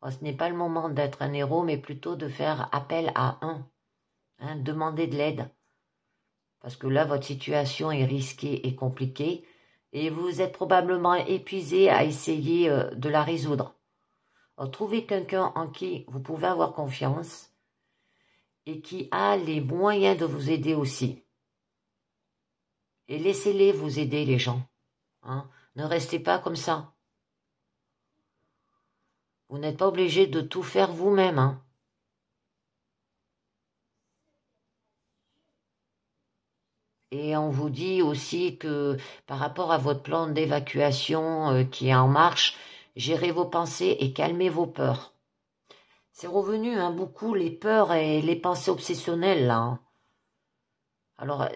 Alors, ce n'est pas le moment d'être un héros, mais plutôt de faire appel à hein, demander de l'aide. Parce que là, votre situation est risquée et compliquée, et vous êtes probablement épuisé à essayer de la résoudre. Alors, trouvez quelqu'un en qui vous pouvez avoir confiance et qui a les moyens de vous aider aussi. Et laissez-les vous aider, les gens. Hein. Ne restez pas comme ça. Vous n'êtes pas obligé de tout faire vous-même. Hein. Et on vous dit aussi que par rapport à votre plan d'évacuation qui est en marche, gérez vos pensées et calmez vos peurs. C'est revenu hein, beaucoup les peurs et les pensées obsessionnelles là. Hein. Alors,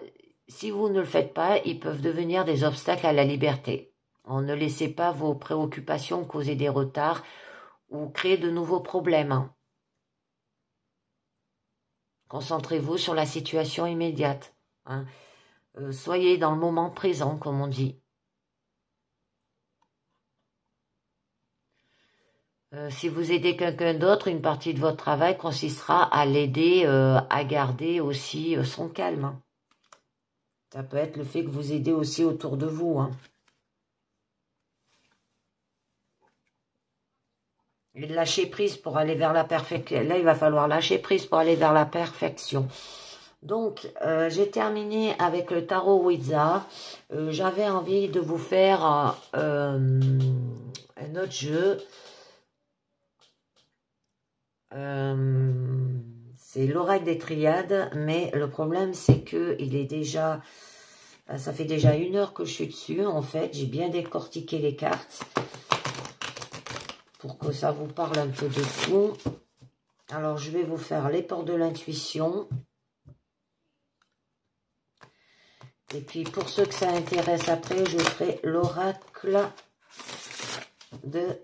si vous ne le faites pas, ils peuvent devenir des obstacles à la liberté. Ne laissez pas vos préoccupations causer des retards ou créer de nouveaux problèmes. Hein. Concentrez-vous sur la situation immédiate. Hein. Soyez dans le moment présent, comme on dit. Si vous aidez quelqu'un d'autre, une partie de votre travail consistera à l'aider à garder aussi son calme. Hein. Ça peut être le fait que vous aidez aussi autour de vous. Hein. Et de lâcher prise pour aller vers la perfection. Là, il va falloir lâcher prise pour aller vers la perfection. Donc, j'ai terminé avec le tarot Ouija. J'avais envie de vous faire un autre jeu. C'est l'oracle des triades, mais le problème c'est que il est déjà, ça fait déjà 1 heure que je suis dessus. En fait, j'ai bien décortiqué les cartes pour que ça vous parle un peu de tout. Alors, je vais vous faire les portes de l'intuition. Et puis, pour ceux que ça intéresse après, je ferai l'oracle de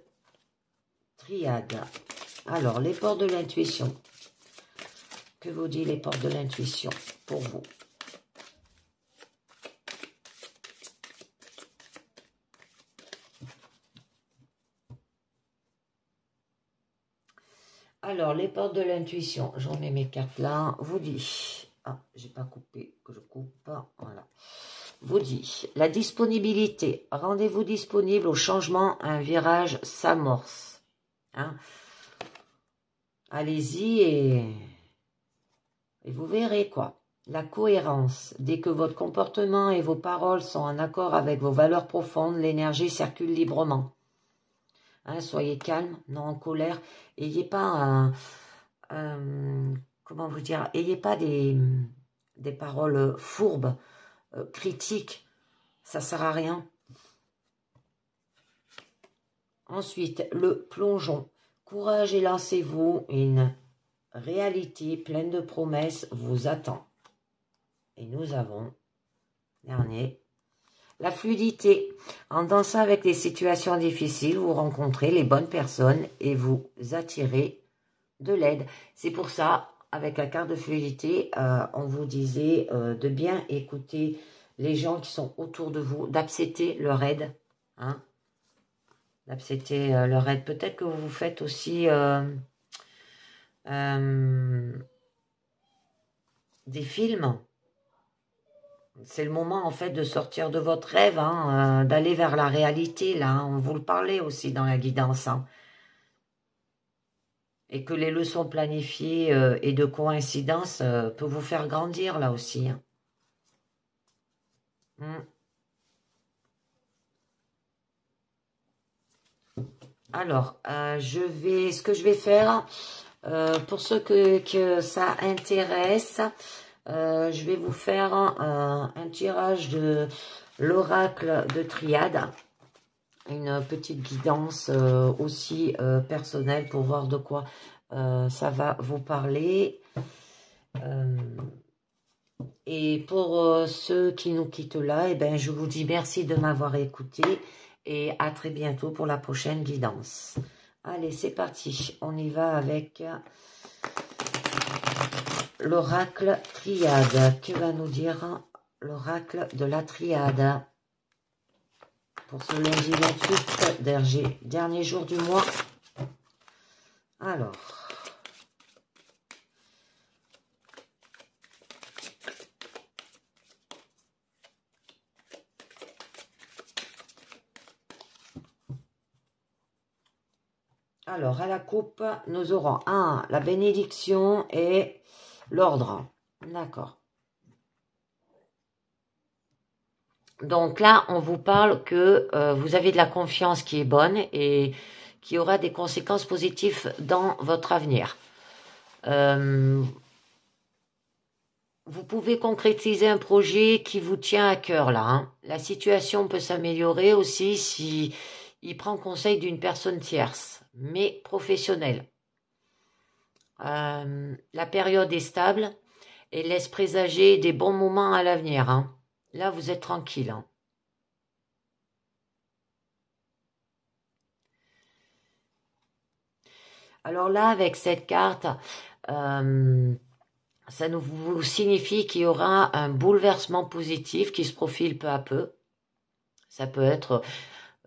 triade. Alors, les portes de l'intuition. Que vous dit les portes de l'intuition pour vous? Alors, les portes de l'intuition, j'en mets mes cartes là, vous dit, ah, j'ai pas coupé, que je coupe pas, voilà. Vous dit, la disponibilité, rendez-vous disponible au changement, un virage s'amorce. Hein? Allez-y et vous verrez quoi. La cohérence, dès que votre comportement et vos paroles sont en accord avec vos valeurs profondes, l'énergie circule librement. Hein, soyez calme, non en colère. Ayez pas comment vous dire, ayez pas des paroles fourbes, critiques. Ça sert à rien. Ensuite, le plongeon. Courage et lancez-vous. Une réalité pleine de promesses vous attend. Et nous avons, dernier, la fluidité. En dansant avec les situations difficiles, vous rencontrez les bonnes personnes et vous attirez de l'aide. C'est pour ça, avec la carte de fluidité, on vous disait de bien écouter les gens qui sont autour de vous, d'accepter leur aide. Hein, d'accepter leur aide. Peut-être que vous faites aussi des films. C'est le moment, en fait, de sortir de votre rêve, hein, d'aller vers la réalité, là. Hein. On vous le parlait aussi dans la guidance. Hein. Et que les leçons planifiées et de coïncidence peuvent vous faire grandir, là aussi. Hein. Alors, ce que je vais faire, pour ceux que ça intéresse, Je vais vous faire un tirage de l'oracle de Triade. Une petite guidance aussi personnelle pour voir de quoi ça va vous parler. Et pour ceux qui nous quittent là, eh ben, je vous dis merci de m'avoir écouté et à très bientôt pour la prochaine guidance. Allez, c'est parti. On y va avec l'oracle Triade. Que va nous dire l'oracle de la Triade pour ce lundi 28 dernier jour du mois? Alors... Alors, à la coupe, nous aurons la bénédiction et l'ordre. D'accord. Donc là, on vous parle que vous avez de la confiance qui est bonne et qui aura des conséquences positives dans votre avenir. Vous pouvez concrétiser un projet qui vous tient à cœur là. Hein. La situation peut s'améliorer aussi si il prend conseil d'une personne tierce, mais professionnelle. La période est stable et laisse présager des bons moments à l'avenir. Hein. Là, vous êtes tranquille. Hein. Alors là, avec cette carte, ça nous vous signifie qu'il y aura un bouleversement positif qui se profile peu à peu. Ça peut être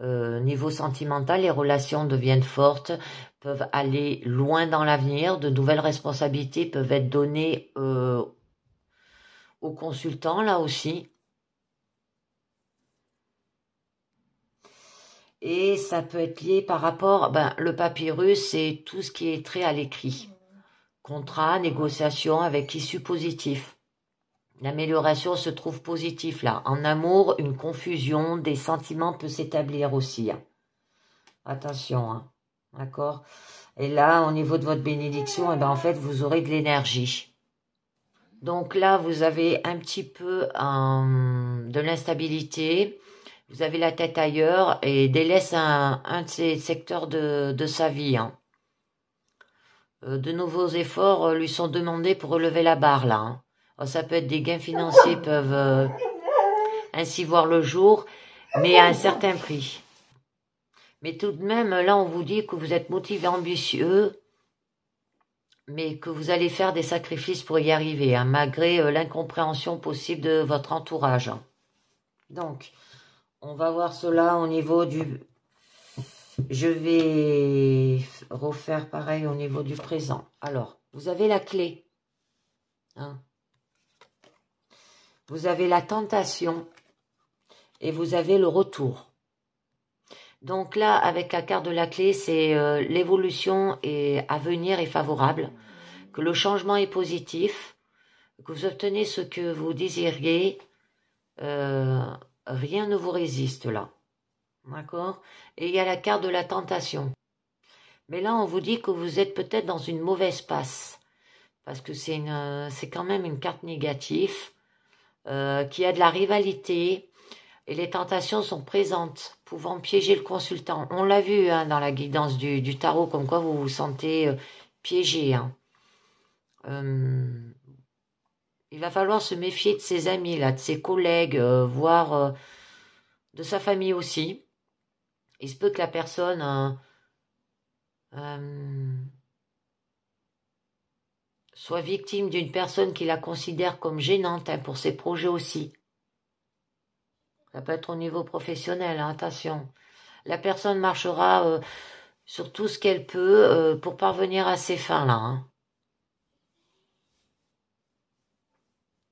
niveau sentimental, les relations deviennent fortes, peuvent aller loin dans l'avenir, de nouvelles responsabilités peuvent être données aux consultants là aussi. Et ça peut être lié par rapport, le papyrus, c'est tout ce qui est trait à l'écrit. Contrat, négociation avec issue positive. L'amélioration se trouve positive là. En amour, une confusion des sentiments peut s'établir aussi. Hein. Attention, hein. D'accord. Et là, au niveau de votre bénédiction, en fait, vous aurez de l'énergie. Donc là, vous avez un petit peu de l'instabilité. Vous avez la tête ailleurs et délaisse un de ces secteurs de sa vie. Hein. De nouveaux efforts lui sont demandés pour relever la barre là. Hein. Alors, ça peut être des gains financiers peuvent ainsi voir le jour, mais à un certain prix. Mais tout de même, là, on vous dit que vous êtes motivé, ambitieux, mais que vous allez faire des sacrifices pour y arriver, hein, malgré l'incompréhension possible de votre entourage. Hein. Donc, on va voir cela au niveau du... Je vais refaire pareil au niveau du présent. Alors, vous avez la clé. Hein. Vous avez la tentation et vous avez le retour. Donc là, avec la carte de la clé, c'est l'évolution à venir est favorable, que le changement est positif, que vous obtenez ce que vous désiriez, rien ne vous résiste là. D'accord? Et il y a la carte de la tentation. Mais là, on vous dit que vous êtes peut-être dans une mauvaise passe. Parce que c'est quand même une carte négative, qui a de la rivalité. Et les tentations sont présentes, pouvant piéger le consultant. On l'a vu hein, dans la guidance du tarot, comme quoi vous vous sentez piégé. Hein. Il va falloir se méfier de ses amis, là, de ses collègues, voire de sa famille aussi. Il se peut que la personne soit victime d'une personne qui la considère comme gênante hein, pour ses projets aussi. Ça peut être au niveau professionnel, hein, attention. La personne marchera sur tout ce qu'elle peut pour parvenir à ses fins là. Hein.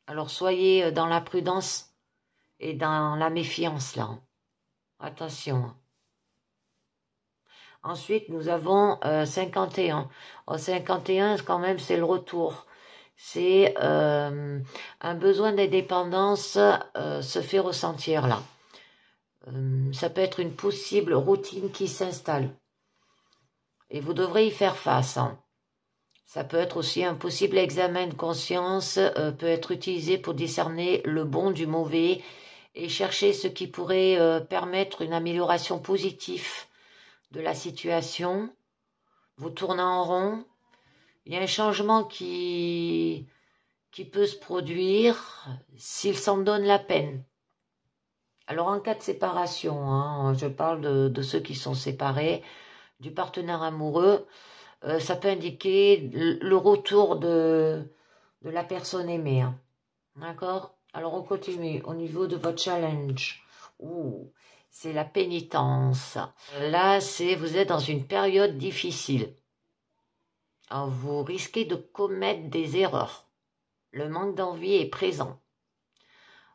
Alors soyez dans la prudence et dans la méfiance là. Attention. Ensuite, nous avons 51. En 51, quand même, c'est le retour. C'est un besoin d'indépendance se fait ressentir là. Ça peut être une possible routine qui s'installe. Et vous devrez y faire face. Hein. Ça peut être aussi un possible examen de conscience, peut être utilisé pour discerner le bon du mauvais et chercher ce qui pourrait permettre une amélioration positive de la situation. Vous tournez en rond. Il y a un changement qui peut se produire s'il s'en donne la peine. Alors en cas de séparation, hein, je parle de ceux qui sont séparés, du partenaire amoureux, ça peut indiquer le retour de la personne aimée. Hein. D'accord? Alors on continue au niveau de votre challenge. Ouh, c'est la pénitence. Là, vous êtes dans une période difficile. Alors, vous risquez de commettre des erreurs. Le manque d'envie est présent.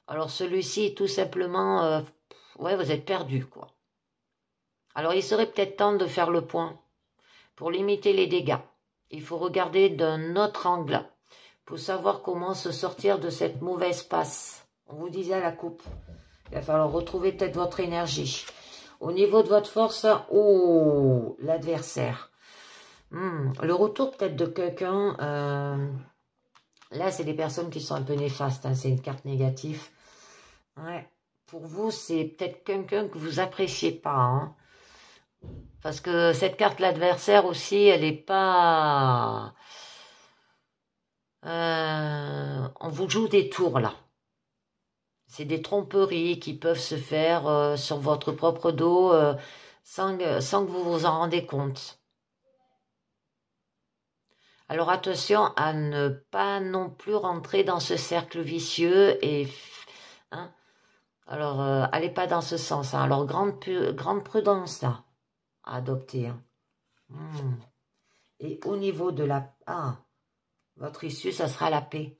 Alors celui-ci est tout simplement, ouais, vous êtes perdu, quoi. Alors il serait peut-être temps de faire le point. Pour limiter les dégâts, il faut regarder d'un autre angle pour savoir comment se sortir de cette mauvaise passe. On vous disait à la coupe, il va falloir retrouver peut-être votre énergie. Au niveau de votre force, oh, l'adversaire. Le retour peut-être de quelqu'un, là c'est des personnes qui sont un peu néfastes, hein, c'est une carte négative. Ouais. Pour vous, c'est peut-être quelqu'un que vous appréciez pas, hein. Parce que cette carte, l'adversaire aussi, elle n'est pas... on vous joue des tours, là. C'est des tromperies qui peuvent se faire sur votre propre dos sans que vous vous en rendez compte. Alors attention à ne pas non plus rentrer dans ce cercle vicieux et... Hein, alors, allez pas dans ce sens. Hein. Alors, grande prudence, là, à adopter. Hein. Et au niveau de la... Ah, votre issue, ça sera la paix.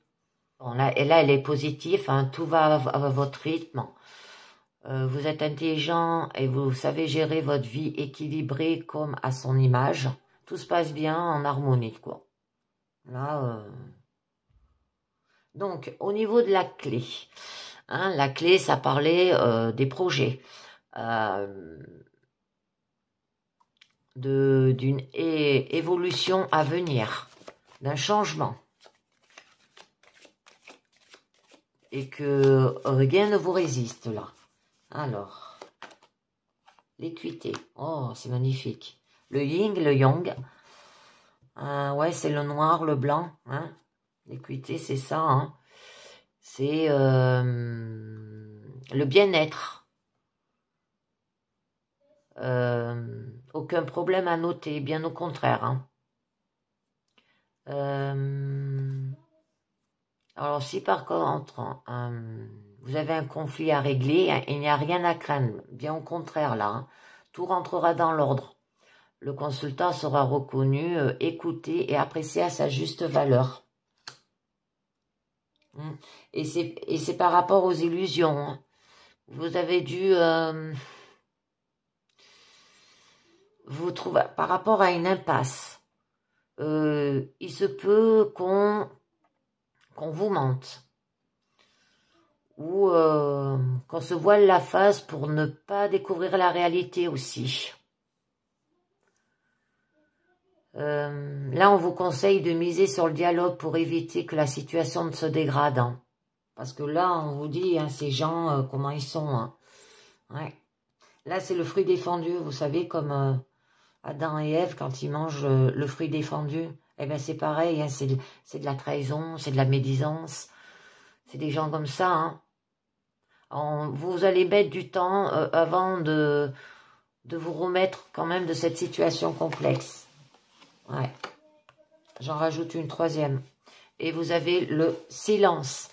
Bon, là, et là, elle est positive, hein, tout va à votre rythme. Vous êtes intelligent et vous savez gérer votre vie équilibrée comme à son image. Tout se passe bien en harmonie, quoi. Là, donc, au niveau de la clé, hein, la clé, ça parlait des projets, d'une évolution à venir, d'un changement. Et que rien ne vous résiste là. Alors, l'équité. Oh, c'est magnifique. Le yin, le yang. Ouais, c'est le noir, le blanc. Hein. L'équité, c'est ça. Hein. C'est le bien-être. Aucun problème à noter, bien au contraire. Hein. Alors, si par contre, vous avez un conflit à régler, hein, il n'y a rien à craindre. Bien au contraire, là, hein, tout rentrera dans l'ordre. Le consultant sera reconnu, écouté et apprécié à sa juste valeur. Et c'est par rapport aux illusions. Hein. Vous avez dû vous trouver par rapport à une impasse. Il se peut qu'on vous mente. Ou qu'on se voile la face pour ne pas découvrir la réalité aussi. Là, on vous conseille de miser sur le dialogue pour éviter que la situation ne se dégrade. Hein. Parce que là, on vous dit, hein, ces gens, comment ils sont. Hein. Ouais. Là, c'est le fruit défendu, vous savez, comme Adam et Ève, quand ils mangent le fruit défendu. Eh bien, c'est pareil, hein, c'est de la trahison, c'est de la médisance. C'est des gens comme ça. Hein. Vous allez mettre du temps avant de vous remettre quand même de cette situation complexe. Ouais. J'en rajoute une troisième. Et vous avez le silence,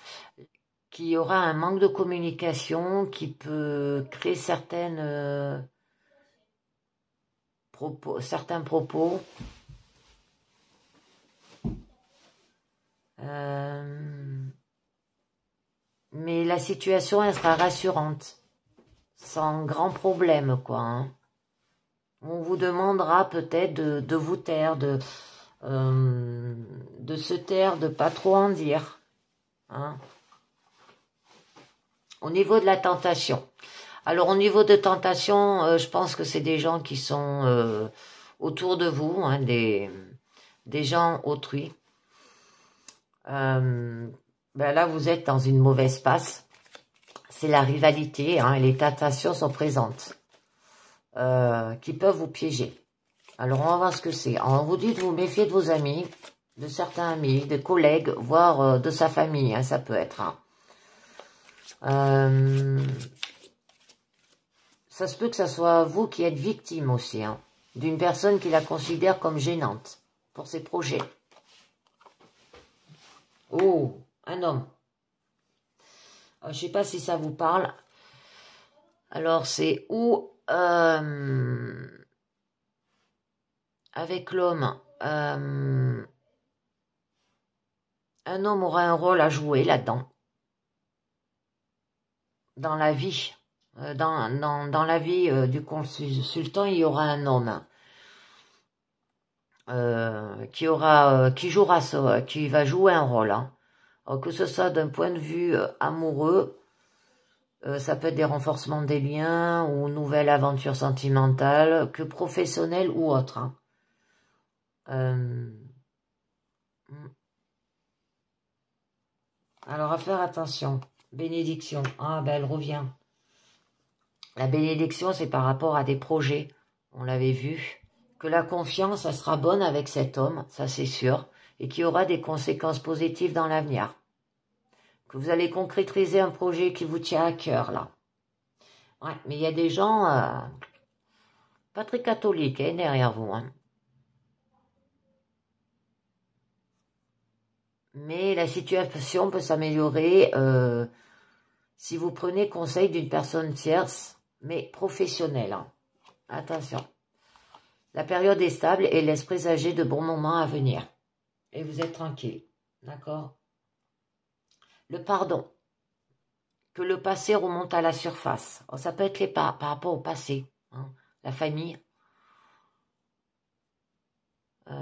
qui aura un manque de communication, qui peut créer certains propos. Mais la situation, elle sera rassurante. Sans grand problème, quoi. Hein. On vous demandera peut-être de vous taire, de se taire, de pas trop en dire. Hein. Au niveau de la tentation. Alors, au niveau de tentation, je pense que c'est des gens qui sont autour de vous, hein, des des gens autrui. Ben là, vous êtes dans une mauvaise passe. C'est la rivalité, hein, et les tentations sont présentes, qui peuvent vous piéger. Alors, on va voir ce que c'est. On vous dit de vous méfier de vos amis, de certains amis, de collègues, voire de sa famille, hein, ça peut être. Hein. Ça se peut que ça soit vous qui êtes victime aussi, hein, d'une personne qui la considère comme gênante pour ses projets. Oh, un homme. Je ne sais pas si ça vous parle. Alors, c'est où avec l'homme, un homme aura un rôle à jouer là-dedans. Dans la vie. Dans la vie du consultant, il y aura un homme qui va jouer un rôle. Hein. Alors, que ce soit d'un point de vue amoureux, ça peut être des renforcements des liens ou nouvelle aventure sentimentale, que professionnelle ou autre. Hein. Alors, à faire attention. Bénédiction. Ah, ben elle revient. La bénédiction, c'est par rapport à des projets. On l'avait vu. Que la confiance, ça sera bonne avec cet homme, ça c'est sûr. Et qu'il y aura des conséquences positives dans l'avenir. Que vous allez concrétiser un projet qui vous tient à cœur, là. Ouais, mais il y a des gens pas très catholiques, hein, derrière vous. Hein. Mais la situation peut s'améliorer si vous prenez conseil d'une personne tierce, mais professionnelle. Hein. Attention. La période est stable et laisse présager de bons moments à venir. Et vous êtes tranquille. D'accord? Le pardon. Que le passé remonte à la surface. Alors, ça peut être par rapport au passé. Hein. La famille. Que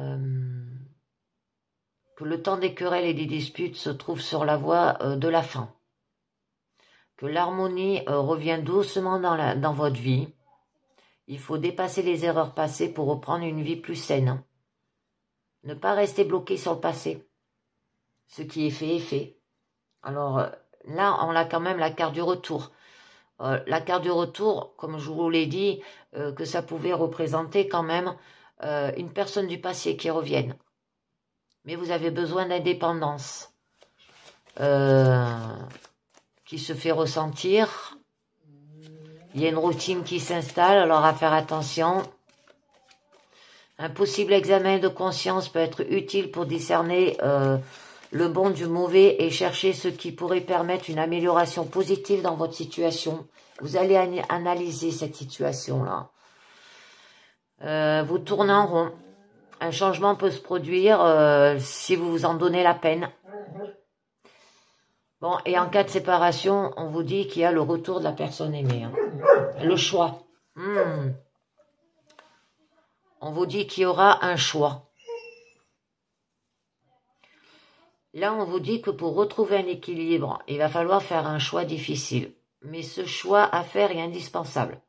le temps des querelles et des disputes se trouve sur la voie de la fin. Que l'harmonie revient doucement dans votre vie. Il faut dépasser les erreurs passées pour reprendre une vie plus saine. Ne pas rester bloqué sur le passé. Ce qui est fait est fait. Alors là, on a quand même la carte du retour. La carte du retour, comme je vous l'ai dit, que ça pouvait représenter quand même une personne du passé qui revienne. Mais vous avez besoin d'indépendance qui se fait ressentir. Il y a une routine qui s'installe, alors à faire attention. Un possible examen de conscience peut être utile pour discerner le bon du mauvais et chercher ce qui pourrait permettre une amélioration positive dans votre situation. Vous allez analyser cette situation-là. Vous tournez en rond. Un changement peut se produire si vous vous en donnez la peine. Bon, et en cas de séparation, on vous dit qu'il y a le retour de la personne aimée. Hein. Le choix. On vous dit qu'il y aura un choix. Là, on vous dit que pour retrouver un équilibre, il va falloir faire un choix difficile. Mais ce choix à faire est indispensable.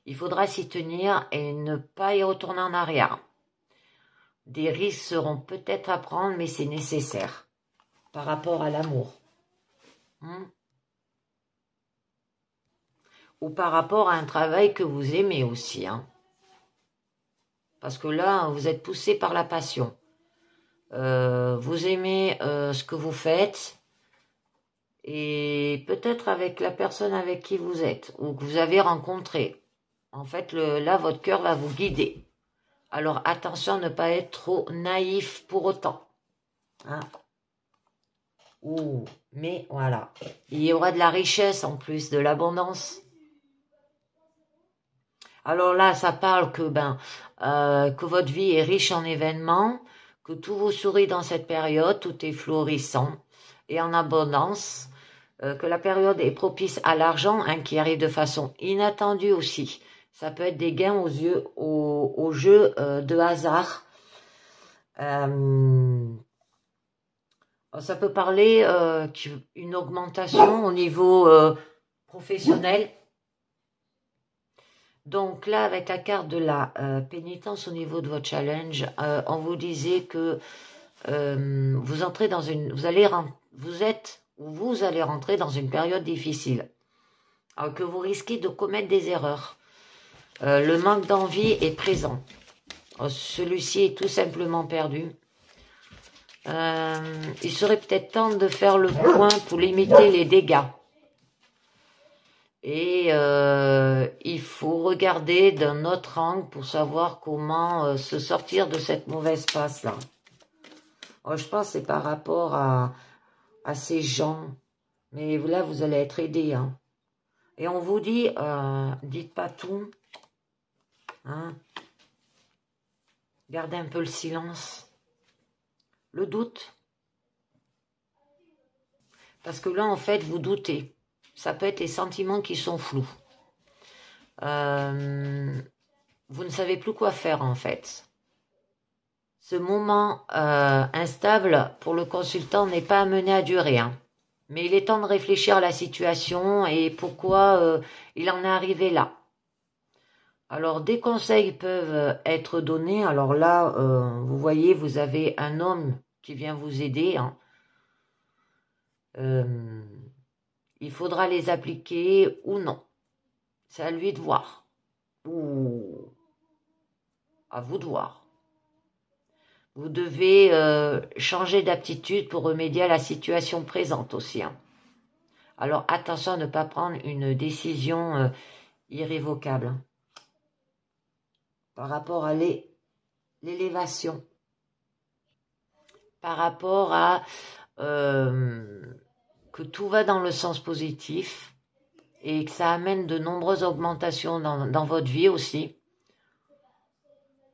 Il faudra s'y tenir et ne pas y retourner en arrière. Des risques seront peut-être à prendre, mais c'est nécessaire par rapport à l'amour. Ou par rapport à un travail que vous aimez aussi. Hein. Parce que là, vous êtes poussé par la passion. Vous aimez ce que vous faites. Et peut-être avec la personne avec qui vous êtes. Ou que vous avez rencontré. En fait, là, votre cœur va vous guider. Alors, attention à ne pas être trop naïf pour autant. Hein. Ouh, mais voilà. Il y aura de la richesse en plus, de l'abondance. Alors là, ça parle que votre vie est riche en événements, que tout vous sourit dans cette période, tout est florissant et en abondance, que la période est propice à l'argent, hein, qui arrive de façon inattendue aussi. Ça peut être des gains au jeu de hasard. Ça peut parler d'une augmentation au niveau professionnel. Donc là, avec la carte de la pénitence au niveau de votre challenge, on vous disait que vous entrez dans une, vous allez rentrer dans une période difficile, alors que vous risquez de commettre des erreurs. Le manque d'envie est présent. Celui-ci est tout simplement perdu. Il serait peut-être temps de faire le point pour limiter les dégâts. Et il faut regarder d'un autre angle pour savoir comment se sortir de cette mauvaise passe-là. Je pense que c'est par rapport à ces gens. Mais là, vous allez être aidé. Hein. Et on vous dit, dites pas tout. Hein. Gardez un peu le silence. Le doute. Parce que là, en fait, vous doutez. Ça peut être les sentiments qui sont flous. Vous ne savez plus quoi faire, en fait. Ce moment instable pour le consultant n'est pas amené à durer. Hein. Mais il est temps de réfléchir à la situation et pourquoi il en est arrivé là. Alors, des conseils peuvent être donnés. Alors là, vous voyez, vous avez un homme qui vient vous aider. Hein. Il faudra les appliquer ou non. C'est à lui de voir. Ou à vous de voir. Vous devez changer d'aptitude pour remédier à la situation présente aussi. Hein. Alors attention à ne pas prendre une décision irrévocable. Par rapport à l'élévation. Par rapport à que tout va dans le sens positif et que ça amène de nombreuses augmentations dans votre vie aussi.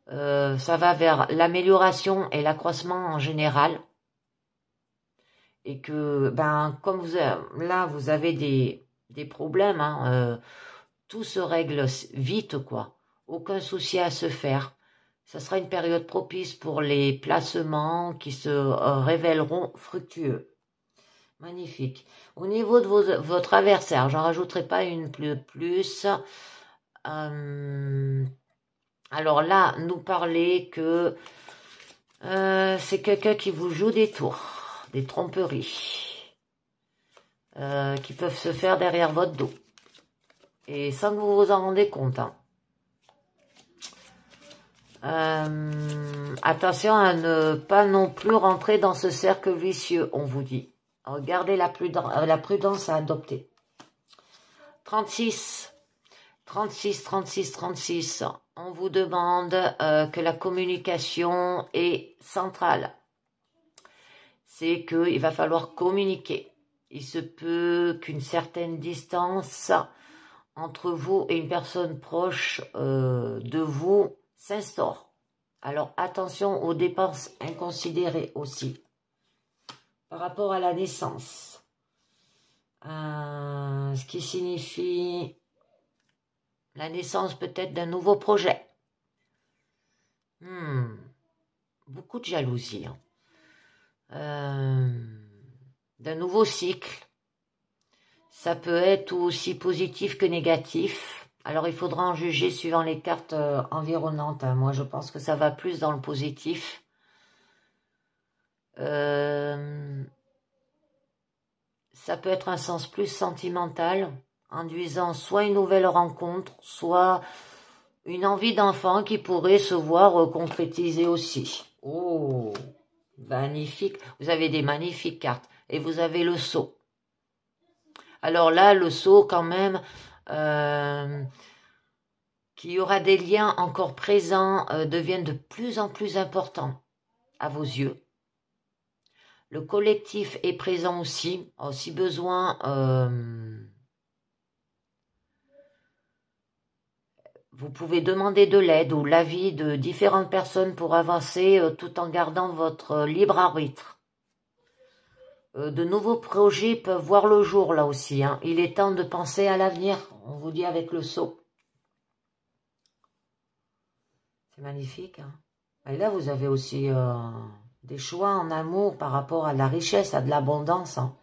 Ça va vers l'amélioration et l'accroissement en général. Et que, comme là, vous avez des problèmes, hein, tout se règle vite, quoi. Aucun souci à se faire. Ça sera une période propice pour les placements qui se révéleront fructueux. Magnifique. Au niveau de votre adversaire, j'en rajouterai pas une plus. Alors là, nous parler que c'est quelqu'un qui vous joue des tours, des tromperies, qui peuvent se faire derrière votre dos. Et sans que vous vous en rendez compte. Hein. Attention à ne pas non plus rentrer dans ce cercle vicieux, on vous dit. Regardez la prudence à adopter. 36. On vous demande que la communication est centrale. C'est qu'il va falloir communiquer. Il se peut qu'une certaine distance entre vous et une personne proche de vous s'instaure. Alors attention aux dépenses inconsidérées aussi. Par rapport à la naissance. Ce qui signifie la naissance peut-être d'un nouveau projet. Beaucoup de jalousie. Hein. D'un nouveau cycle. Ça peut être aussi positif que négatif. Alors, il faudra en juger suivant les cartes environnantes. Hein. Moi, je pense que ça va plus dans le positif. Ça peut être un sens plus sentimental, induisant soit une nouvelle rencontre, soit une envie d'enfant qui pourrait se voir concrétiser aussi. Oh, magnifique. Vous avez des magnifiques cartes. Et vous avez le sceau. Alors là, le sceau, quand même, qu'il y aura des liens encore présents, deviennent de plus en plus importants à vos yeux. Le collectif est présent aussi. Alors, si besoin, vous pouvez demander de l'aide ou l'avis de différentes personnes pour avancer tout en gardant votre libre arbitre. De nouveaux projets peuvent voir le jour là aussi. Hein. Il est temps de penser à l'avenir. On vous dit avec le sceau. C'est magnifique. Hein. Et là, vous avez aussi des choix en amour par rapport à la richesse, à de l'abondance. Hein.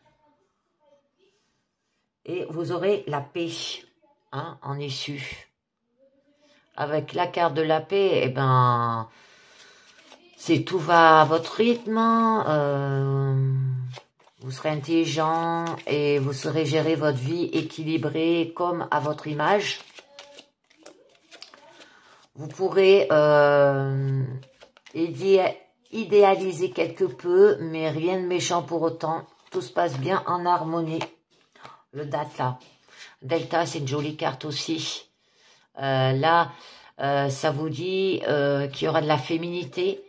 Et vous aurez la paix en issue. avec la carte de la paix, eh ben, c'est tout va à votre rythme. Vous serez intelligent et vous saurez gérer votre vie équilibrée comme à votre image. Vous pourrez idéaliser quelque peu, mais rien de méchant pour autant. Tout se passe bien en harmonie. Le Delta. Delta, c'est une jolie carte aussi. Là, ça vous dit qu'il y aura de la féminité.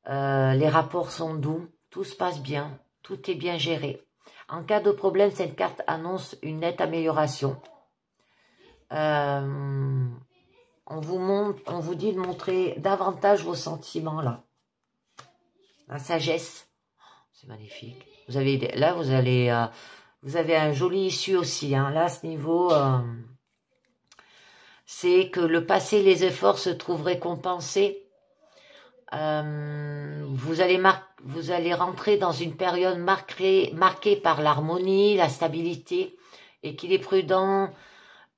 Les rapports sont doux. Tout se passe bien. Tout est bien géré. En cas de problème, cette carte annonce une nette amélioration. On vous dit de montrer davantage vos sentiments là. La sagesse, c'est magnifique. Vous avez vous avez un joli issue aussi. Hein. Là, à ce niveau, c'est que le passé, les efforts se trouvent récompensés. Vous allez rentrer dans une période marquée par l'harmonie, la stabilité, et qu'il est prudent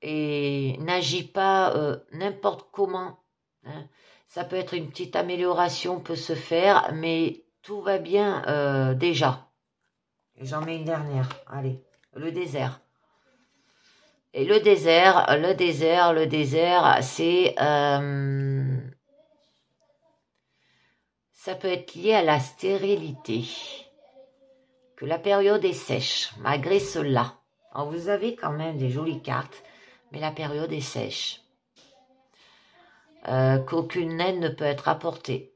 et n'agit pas n'importe comment. Hein. Ça peut être une petite amélioration, peut se faire, mais tout va bien déjà. J'en mets une dernière. Allez, le désert. Et le désert, c'est... ça peut être lié à la stérilité. Que la période est sèche, malgré cela. Alors vous avez quand même des jolies cartes, mais la période est sèche. Qu'aucune aide ne peut être apportée.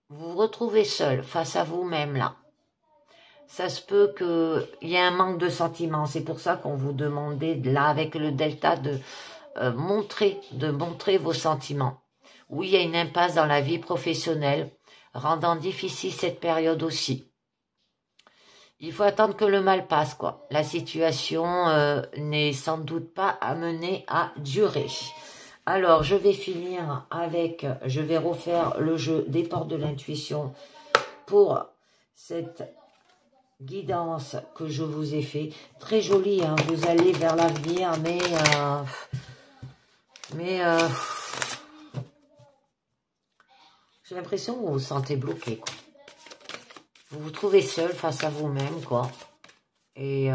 Vous vous retrouvez seul, face à vous-même là. Ça se peut qu'il y ait un manque de sentiments. C'est pour ça qu'on vous demandait, là, avec le delta, de montrer vos sentiments. Oui, il y a une impasse dans la vie professionnelle, rendant difficile cette période aussi. Il faut attendre que le mal passe, quoi. La situation n'est sans doute pas amenée à durer. Alors, je vais finir avec, je vais refaire le jeu des portes de l'intuition pour cette guidance que je vous ai fait. Très jolie, hein, vous allez vers l'avenir, mais j'ai l'impression que vous vous sentez bloqué, quoi. Vous vous trouvez seul face à vous-même, quoi. Et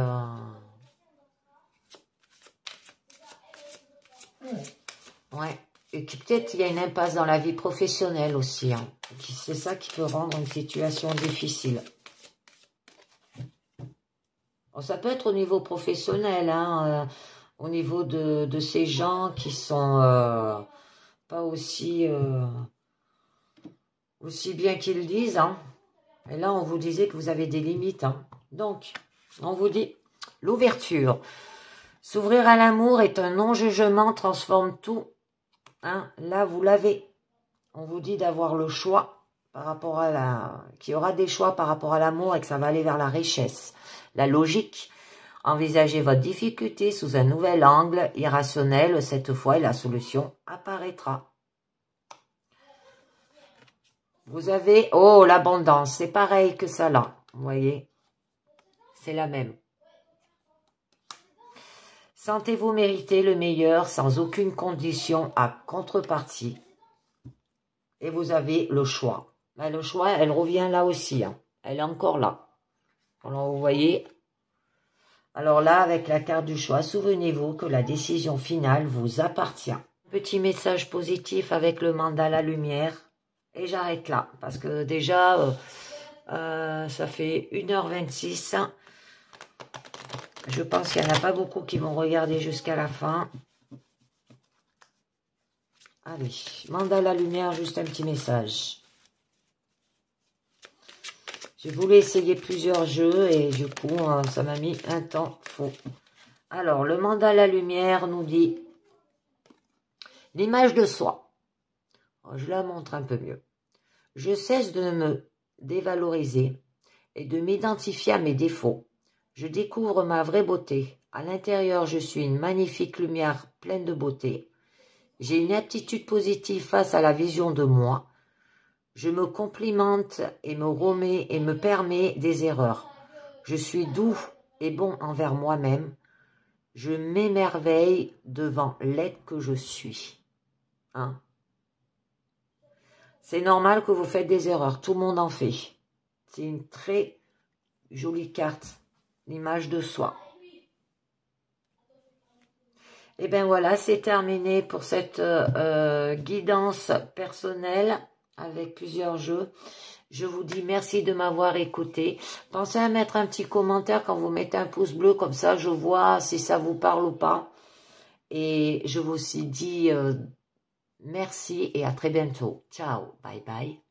ouais. Et peut-être il y a une impasse dans la vie professionnelle aussi. Hein. C'est ça qui peut rendre une situation difficile. Bon, ça peut être au niveau professionnel, hein, au niveau de ces gens qui sont pas aussi bien qu'ils disent. Hein. Et là, on vous disait que vous avez des limites. Hein. Donc, on vous dit l'ouverture. S'ouvrir à l'amour est un non-jugement, transforme tout. Hein. Là, vous l'avez. On vous dit d'avoir le choix par rapport à qu'il y aura des choix par rapport à l'amour et que ça va aller vers la richesse. La logique, envisagez votre difficulté sous un nouvel angle irrationnel cette fois et la solution apparaîtra. Vous avez, oh, l'abondance, c'est pareil que ça là, vous voyez, c'est la même. Sentez-vous mériter le meilleur sans aucune condition à contrepartie. Et vous avez le choix. Ben, le choix, elle revient là aussi, hein. Elle est encore là. Alors, vous voyez. Alors là, avec la carte du choix, souvenez-vous que la décision finale vous appartient. Petit message positif avec le mandala lumière. Et j'arrête là. Parce que déjà, ça fait 1h26. Je pense qu'il n'y en a pas beaucoup qui vont regarder jusqu'à la fin. Allez, mandala lumière, juste un petit message. Je voulais essayer plusieurs jeux et du coup, ça m'a mis un temps fou. Alors, le mandala lumière nous dit l'image de soi. Je la montre un peu mieux. Je cesse de me dévaloriser et de m'identifier à mes défauts. Je découvre ma vraie beauté. À l'intérieur, je suis une magnifique lumière pleine de beauté. J'ai une attitude positive face à la vision de moi. Je me complimente et me remets et me permets des erreurs. Je suis doux et bon envers moi-même. Je m'émerveille devant l'être que je suis. Hein. C'est normal que vous faites des erreurs. Tout le monde en fait. C'est une très jolie carte. L'image de soi. Et bien voilà, c'est terminé pour cette guidance personnelle avec plusieurs jeux. Je vous dis merci de m'avoir écouté. Pensez à mettre un petit commentaire quand vous mettez un pouce bleu, comme ça je vois si ça vous parle ou pas. Et je vous dis merci et à très bientôt. Ciao, bye bye.